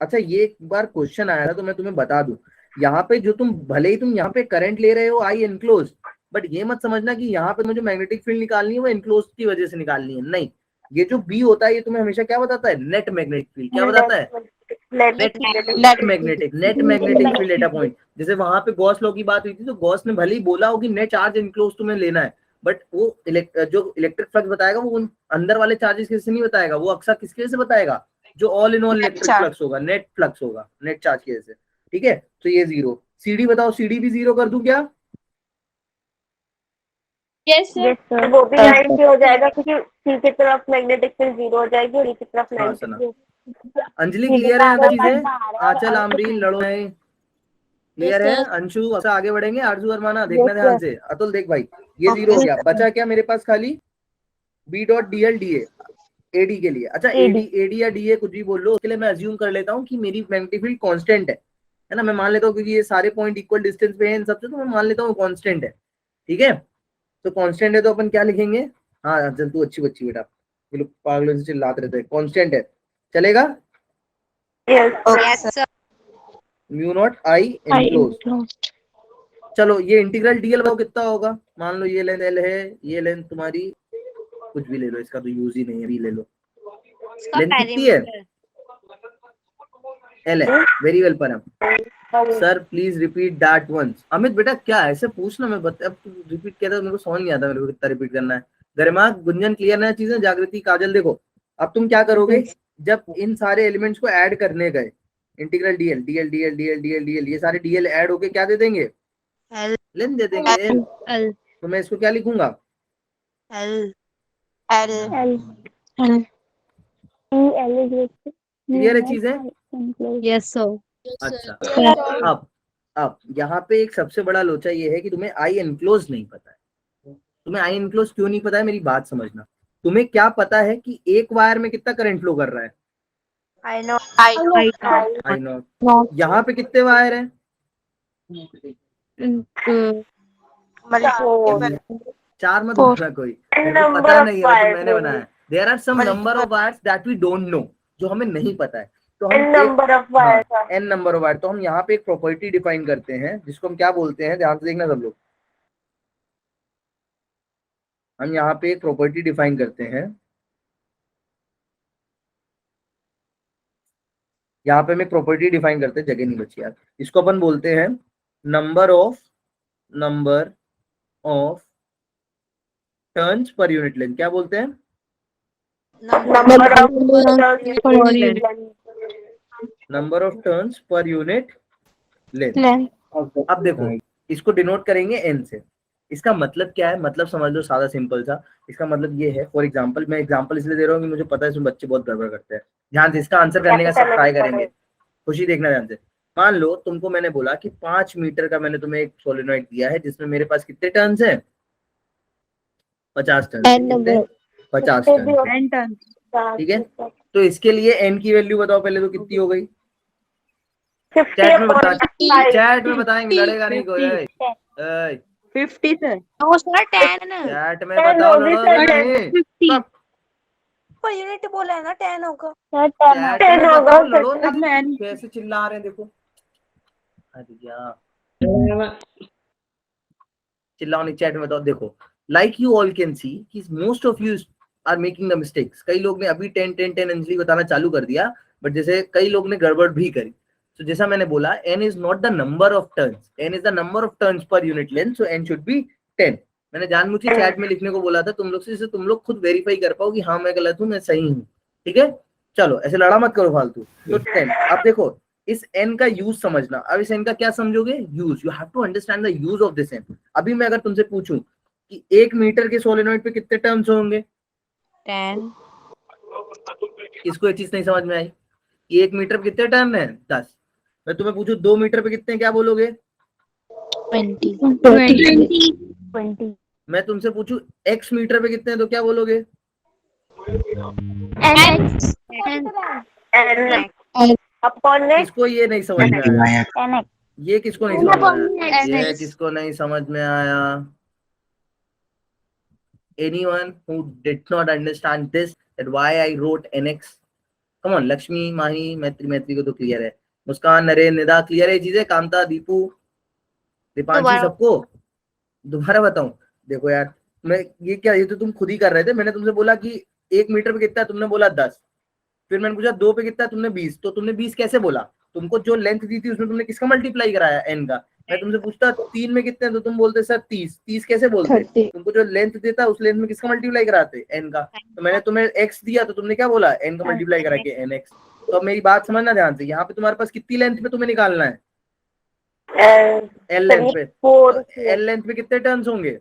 अच्छा ये एक बार क्वेश्चन आया था तो मैं तुम्हें बता दूं, यहाँ पे जो तुम भले ही तुम यहाँ पे करंट ले रहे हो आई एनक्लोज, बट ये मत समझना कि यहाँ पे मुझे मैग्नेटिक फील्ड निकालनी है वो एनक्लोज की वजह से निकालनी है, नहीं। ये जो बी होता है ये तुम्हें हमेशा क्या बताता है, नेट मैग्नेटिक फील्ड, क्या बताता है, net magnetic field data point. जैसे वहां पे गॉस लॉ की बात हुई थी, तो गॉस ने भले ही बोला हो कि नेट चार्ज एनक्लोज तुम्हें लेना है, बट वो जो इलेक्ट्रिक फ्लक्स बताएगा वो उन अंदर वाले चार्जेस किससे नहीं बताएगा, वो अक्सर किसके वजह से बताएगा, जो all in all electric flux होगा, नेट फ्लक्स होगा, नेट चार्ज की वजह से। ठीक है, तो ये जीरो। सीडी बताओ, सीडी भी जीरो कर दूं क्या, यस सर वो भी 90 हो जाएगा, क्योंकि सी की तरफ मैग्नेटिक फील्ड जीरो हो जाएगी और ई की तरफ हाँ 90। सुना। अंजलि क्लियर है यहाँ तक चीजें, आंचल आमरीन लड़ो है, क्लियर है, अंशु अब से आगे बढ़ेंगे, आरजू अरमाना देखना ध्यान से, अतुल देख भाई, ये जीरो हो गया, बचा क्या मेरे पास खाली B dot D L D AD के लिए। अच्छा एडी या डीए कुछ भी बोल लो, उसके लिए मैं अज्यूम कर लेता हूँ कि मेरी मैग्नेटिक फील्ड कांस्टेंट है ना, मैं मान लेता हूँ क्योंकि ये सारे पॉइंट इक्वल डिस्टेंस पे हैं इन सबसे, तो मैं मान लेता हूँ कांस्टेंट है। ठीक है, तो कांस्टेंट है तो अपन क्या लिखेंगे, हाँ चल तू अच्छी बच्ची बेटा, ये लोग पागलों से चिल्लाते रहते हैं, कांस्टेंट है चलेगा, यस सर म्यू नॉट आई एनक्लोज। चलो ये इंटीग्रल डीएल बताओ कितना होगा, मान लो ये लेंथ एल है, ये लेंथ तुम्हारी कुछ भी ले लो, इसका तो यूज ही नहीं है, भी ले लो, इसका लेंथ कितनी है, पेरीमीटर एल है, very well Param. Sir please repeat that once. Amit बेटा क्या ऐसे पूछना, मैं बता, अब तू रिपीट किया था मेरे को समझ नहीं आता मेरे को कितना रिपीट करना है। गरिमा गुंजन क्लियर है चीजें, जागृति काजल देखो, अब तुम क्या करोगे, जब इन सारे एलिमेंट्स को ऐड करने गए, integral DL DL DL DL DL DL ये सारे डीएल ऐड होके क्या दे देंगे, एल लेंथ दे देंगे एल। एल तो मैं इसको क्या लिखूंगा, एल एल एल क्लियर है चीजें, यस सर अच्छा अब यहाँ पे एक सबसे बड़ा लोचा ये है कि तुम्हें आई एनक्लोज नहीं पता है। तुम्हें आई एनक्लोज क्यों नहीं पता है, मेरी बात समझना। तुम्हें क्या पता है कि एक वायर में कितना करंट फ्लो कर रहा है, आई नो आई नो। यहाँ पे कितने वायर है, चार मत बोलना कोई, मेरे को पता नहीं है तो मैंने बनाया। There are some number of wires that we don't know, जो हमें नहीं पता है, तो हम N number of wire, N number of wire, तो हम यहाँ पे एक प्रॉपर्टी डिफाइन करते हैं जिसको हम क्या बोलते हैं, ध्यान से देखना सब लोग, हम यहाँ पे एक प्रॉपर्टी डिफाइन करते हैं, यहाँ पे हम एक प्रॉपर्टी डिफाइन करते हैं, जगह नहीं बची यार, इसको अपन बोलते हैं number of turns per unit length. क्या बोलते हैं, number of number of turns per unit length. अब देखो इसको डिनोट करेंगे एन से, इसका मतलब क्या है, मतलब समझ लो सादा सिंपल सा, इसका मतलब ये है, फॉर एग्जांपल मैं एग्जांपल इसलिए दे रहा हूँ कि मुझे पता है इसमें बच्चे बहुत गड़बड़ करते हैं, ध्यान से इसका आंसर करने का सब ट्राई करेंगे, खुशी देखना ध्यान से। मान लो तुमको मैंने बोला कि 5 मीटर का मैंने तुम्हें एक सोलेनॉइड दिया है जिसमें मेरे पास कितने टर्न्स हैं, 50 टर्न, 50 टर्न, ठीक है। तो इसके लिए एन की वैल्यू बताओ पहले, तो कितनी हो गई, चैट में बताएंगे, लड़ेगा नहीं कोई, 50 सर। नो सर 10 चैट में बताओ, लड़ोगे नहीं, पर यूनिट बोला है ना 10 होगा, चैट में बताओ, लड़ो नहीं, कैसे चिल्ला रहे हैं देखो, अरे यार चिल्लाओ नहीं, चैट में बताओ। देखो like you all can see कि most of you are making the mistakes, कई लोग ने अभी 10 10 10 अंजलि बताना चालू कर दिया, बट जैसे कई लोग ने गड़बड़ भी करी। तो जैसा मैंने बोला n is not the number of turns, n is the number of turns per unit length, so n should be 10। मैंने जानबूझ के चैट में लिखने को बोला था तुम लोग से, जिससे तुम लोग खुद वेरीफाई कर पाओ कि हाँ मैं गलत हूँ मैं सही हूँ, ठीक है। चलो ऐसे लड़ा मत करो फालतू। तो 10, अब देखो इस n का यूज समझना, अब इस n का क्या समझोगे, use, you have to understand the use of this n। अभी मैं अगर तुमसे पूछूं कि 1 मीटर के सोलेनॉइड पे कितने टर्न्स होंगे, 10 किसको ये चीज नहीं समझ में आई कि 1 मीटर पे कितने टर्न है? 10। मैं तुम्हें पूछूं 2 मीटर पे कितने, क्या बोलोगे? 20 मैं तुमसे पूछूं x मीटर पे कितने हैं तो क्या बोलोगे? एन अपॉन नेक्स्ट किसको ये नहीं समझ में आया? NX ये किसको नहीं समझ में आया? ये किसको नहीं समझ में आया? Anyone who did not understand this, that why I wrote NX? Come on, Lakshmi, माही, मैत्री को तो क्लियर है, मुस्कान, नरेन, निदा क्लियर है ये चीजें, कामता, दीपू, दीपांशी, दोबारा। सबको दोबारा बताऊं? देखो यार, मैं ये क्या, ये तो तुम खुद ही कर रहे थे। मैंने तुमसे बोला कि 1 मीटर पे कितना है, तुमने बोला 10। फिर मैंने पूछा 2 पे कितना है, तुमने 20। तो तुमने 20 कैसे बोला? तुमको जो लेंथ दी थी उसमें तुमने किसका मल्टीप्लाई कराया? n का। मैं तुमसे पूछता 3 में कितने हैं तो तुम बोलते सर 30। 30 कैसे बोलते? तुमको जो लेंथ देता उस लेंथ में किसका मल्टीप्लाई कराते? n का। तो मैंने तुम्हें x दिया तो तुमने क्या बोला? n का मल्टीप्लाई करा के nx। तो अब मेरी बात समझना ध्यान से, यहाँ पे तुम्हारे पास कितनी लेंथ पे तुम्हें निकालना है? l लेंथ पे। फोर l लेंथ पे कितने टर्न्स होंगे?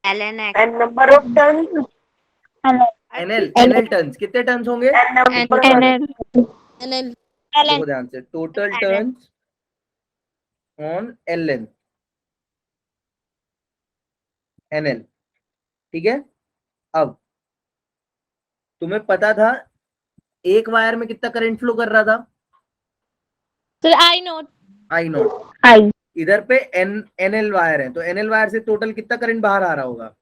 LNX and number of turn nl turns, कितने टर्न्स होंगे? एंड नंबर देखो ध्यान से, total turns on l length, nl। ठीक है। अब तुम्हें पता था एक वायर में कितना करंट फ्लो कर रहा था? I not. I इधर पे nl वायर है, तो nl वायर से टोटल कितना करंट बाहर आ रहा होगा?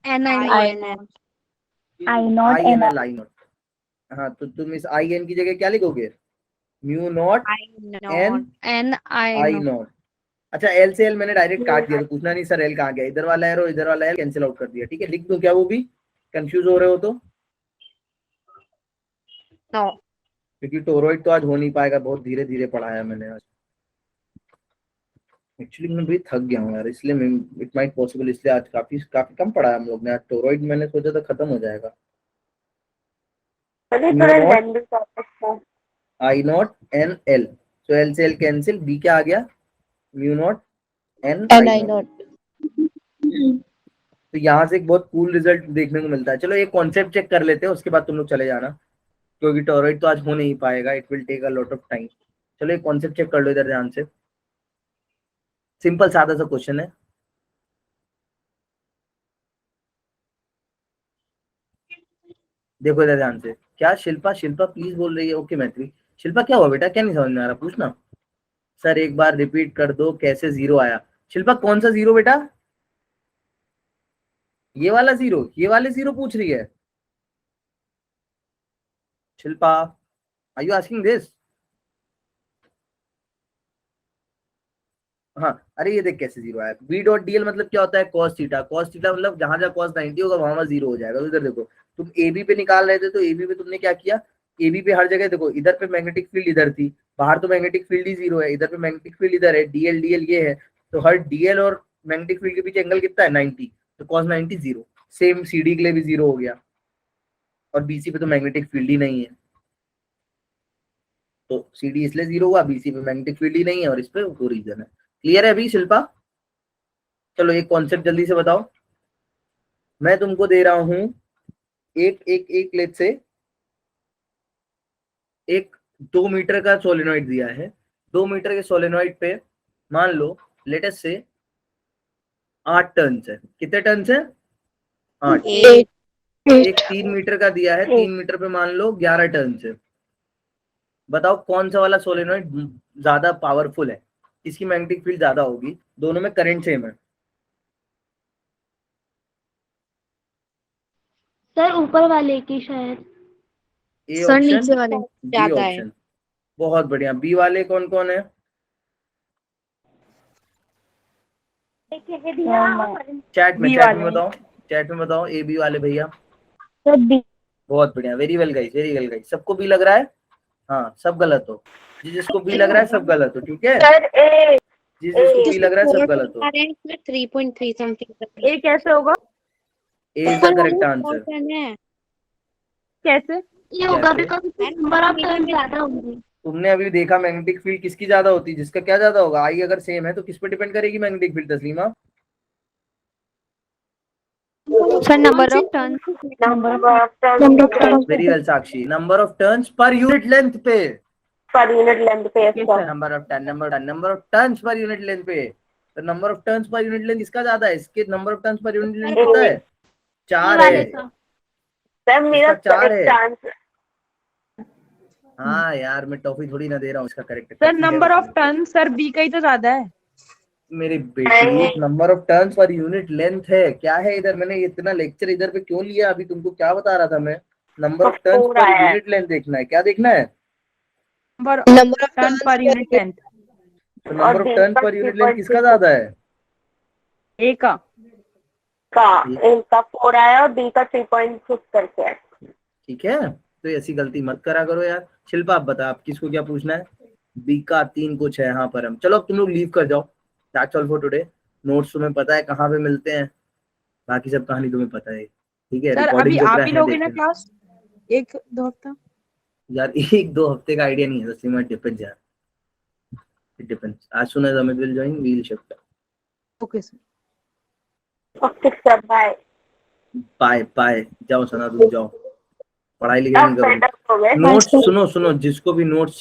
I not I NL not. हाँ, तो तुम इस आई एन की जगह क्या लिखोगे? Mu not an I not. अच्छा, एल से एल मैंने डायरेक्ट काट दिया, तो पूछना नहीं सर एल कहाँ गया। इधर वाला एरो इधर वाला एल कैंसिल आउट कर दिया। ठीक है, लिख दो क्या वो भी? कंफ्यूज हो रहे हो तो? नो। क्योंकि टोरॉइड तो आज हो नहीं पाएगा, बहुत धीरे धीरे पढ़ाया मैंने आज। एक्चुअली मैं भी थक गया हूँ यार, इसलिए इट माइट पॉसिबल, इसलिए आज काफी काफी कम पढ़ाया हम लोग ने। आज टोरॉइड मैंने सोचा था खत्म हो जाएगा। आई नॉट एन एल, तो एल से एल कैंसिल, बी क्या आ गया? Mu not an I not. तो यहाँ से एक बहुत कूल रिजल्ट देखने को मिलता है। चलो एक कॉन्सेप्ट चेक कर लेते हैं, उसके बाद तुम लोग चले जाना, क्योंकि टोरॉइड तो आज हो नहीं पाएगा, it will take a lot of time. चलो एक कॉन्सेप्ट चेक कर लो इधर ध्यान से, सिंपल सादा सा क्वेश्चन है। देखो इधर ध्यान से, क्या शिल्पा प्लीज बोल रही है? ओके मैत्री। शिल्पा क्या हुआ बेटा, क्या नहीं समझ में आ रहा? पूछना। सर एक बार रिपीट कर दो, कैसे जीरो आया? शिल्पा कौन सा जीरो बेटा? ये वाला जीरो? ये वाले जीरो पूछ रही है Shilpa? Are you asking this? हाँ, अरे ये देख कैसे जीरो आया। बी डॉट डीएल मतलब क्या होता है? Cos theta. कॉस थीटा मतलब जहां जहां कॉस 90 होगा वहां जीरो हो जाएगा। तो इधर देखो, तुम ए बी पे निकाल रहे थे, तो ए बी पे तुमने क्या किया? ए बी पे हर जगह देखो, इधर पे मैग्नेटिक फील्ड इधर थी, बाहर तो मैग्नेटिक फील्ड ही जीरो है, इधर पे मैग्नेटिक फील्ड इधर है, डीएल डीएल ये है, तो हर डीएल और मैग्नेटिक फील्ड के बीच एंगल कितना है? 90, तो कॉस 90 जीरो। सेम सीडी के लिए भी जीरो हो गया, और बीसी पे तो मैग्नेटिक फील्ड ही नहीं है, तो सीडी इसलिए जीरो हुआ, बीसी पे मैग्नेटिक फील्ड ही नहीं है, और इस पे वो रीजन है। क्लियर है अभी शिल्पा? चलो एक कॉन्सेप्ट जल्दी से बताओ। मैं तुमको दे रहा हूं एक लेट से एक 2 मीटर का सोलेनॉइड दिया है। 2 मीटर के सोलेनॉइड पे मान लो लेटेस्ट से 8 टर्न्स है। कितने टर्न्स है? 8। एक 3 मीटर का दिया है, 3 मीटर पे मान लो 11 टर्न्स है। बताओ कौन सा वाला सोलेनॉइड ज्यादा पावरफुल है, किसकी मैग्नेटिक फील्ड ज्यादा होगी? दोनों में करंट सेम है। सर ऊपर वाले की शायद। ए सर ऑप्शन, नीचे वाले बी ज्यादा है। ऑप्शन। बहुत बढ़िया। बी वाले कौन कौन है? चैट में बताओ, चैट में बताओ ए बी वाले भैया। Sir B. बहुत बढ़िया, very well guys, very well guys. सबको बी लग रहा है? हाँ, सब गलत हो। जिसको बी लग रहा है सब गलत हो, ठीक है? जिसको बी लग रहा है सब गलत हो। 3.3 समथिंग। ए कैसे होगा? ए इज द करेक्ट आंसर। कैसे? ये होगा बिकॉज़ नंबर ऑफ टर्न ज्यादा होंगे। तुमने अभी देखा मैग्नेटिक फील्ड किसकी ज्यादा होती है? जिसका क्या ज्यादा होगा? आई अगर सेम है तो किस पे डिपेंड करेगी magnetic field Taslima? Sir, number of turns. number of turns very well Sakshi, number of turns per unit length पे, per unit length पे Okay, इसका sir. Number of turns per unit length पे। तो number of turns per unit length इसका ज्यादा है, इसके number of turns per unit length कितना है? 4 है। सर मेरा इसका 4 है। चांस हाँ यार, मैं टॉफी थोड़ी ना दे रहा हूँ, इसका correct sir number of turn sir B का ही तो ज्यादा है। मेरी बेटी, number of turns per unit length है। क्या है इधर? मैंने इतना लेक्चर इधर पे क्यों लिया? अभी तुमको क्या बता रहा था मैं? नंबर ऑफ टर्न्स पूरा पर है। यूनिट लेंथ देखना है। क्या देखना है? नंबर ऑफ टर्न पर यूनिट लेंथ। तो नंबर ऑफ D टर्न्स का पर यूनिट लेंथ 3.6 किसका ज्यादा है? ए का। इनका 4 आया और B का 3.6 करके है। ठीक है, तो ऐसी गलती मत करा करो यार। शिल्पा आप बता, आप किसको क्या पूछना है? बी का 3 कुछ है यहाँ पर। हम चलो, अब तुम लोग लीव कर जाओ। That's all for today. Notes तुम्हें पता है कहाँ पे मिलते हैं, बाकी सब कहानी तुम्हें पता है। ठीक है, सर अभी रिकॉर्डिंग आप ही लोगे ना क्लास 1-2 हफ्ता? यार 1-2 हफ्ते का आइडिया नहीं है, दस डिपेंड्स यार, इट डिपेंड्स। आज सुन Amit will join, we will shift. Okay sir. Okay sir, bye. Bye bye. जाओ सना, रुक जाओ, पढ़ाई लिखाई अब नहीं करो। सेटअप हो गए। नोट्स सुनो, जिसको भी नोट्स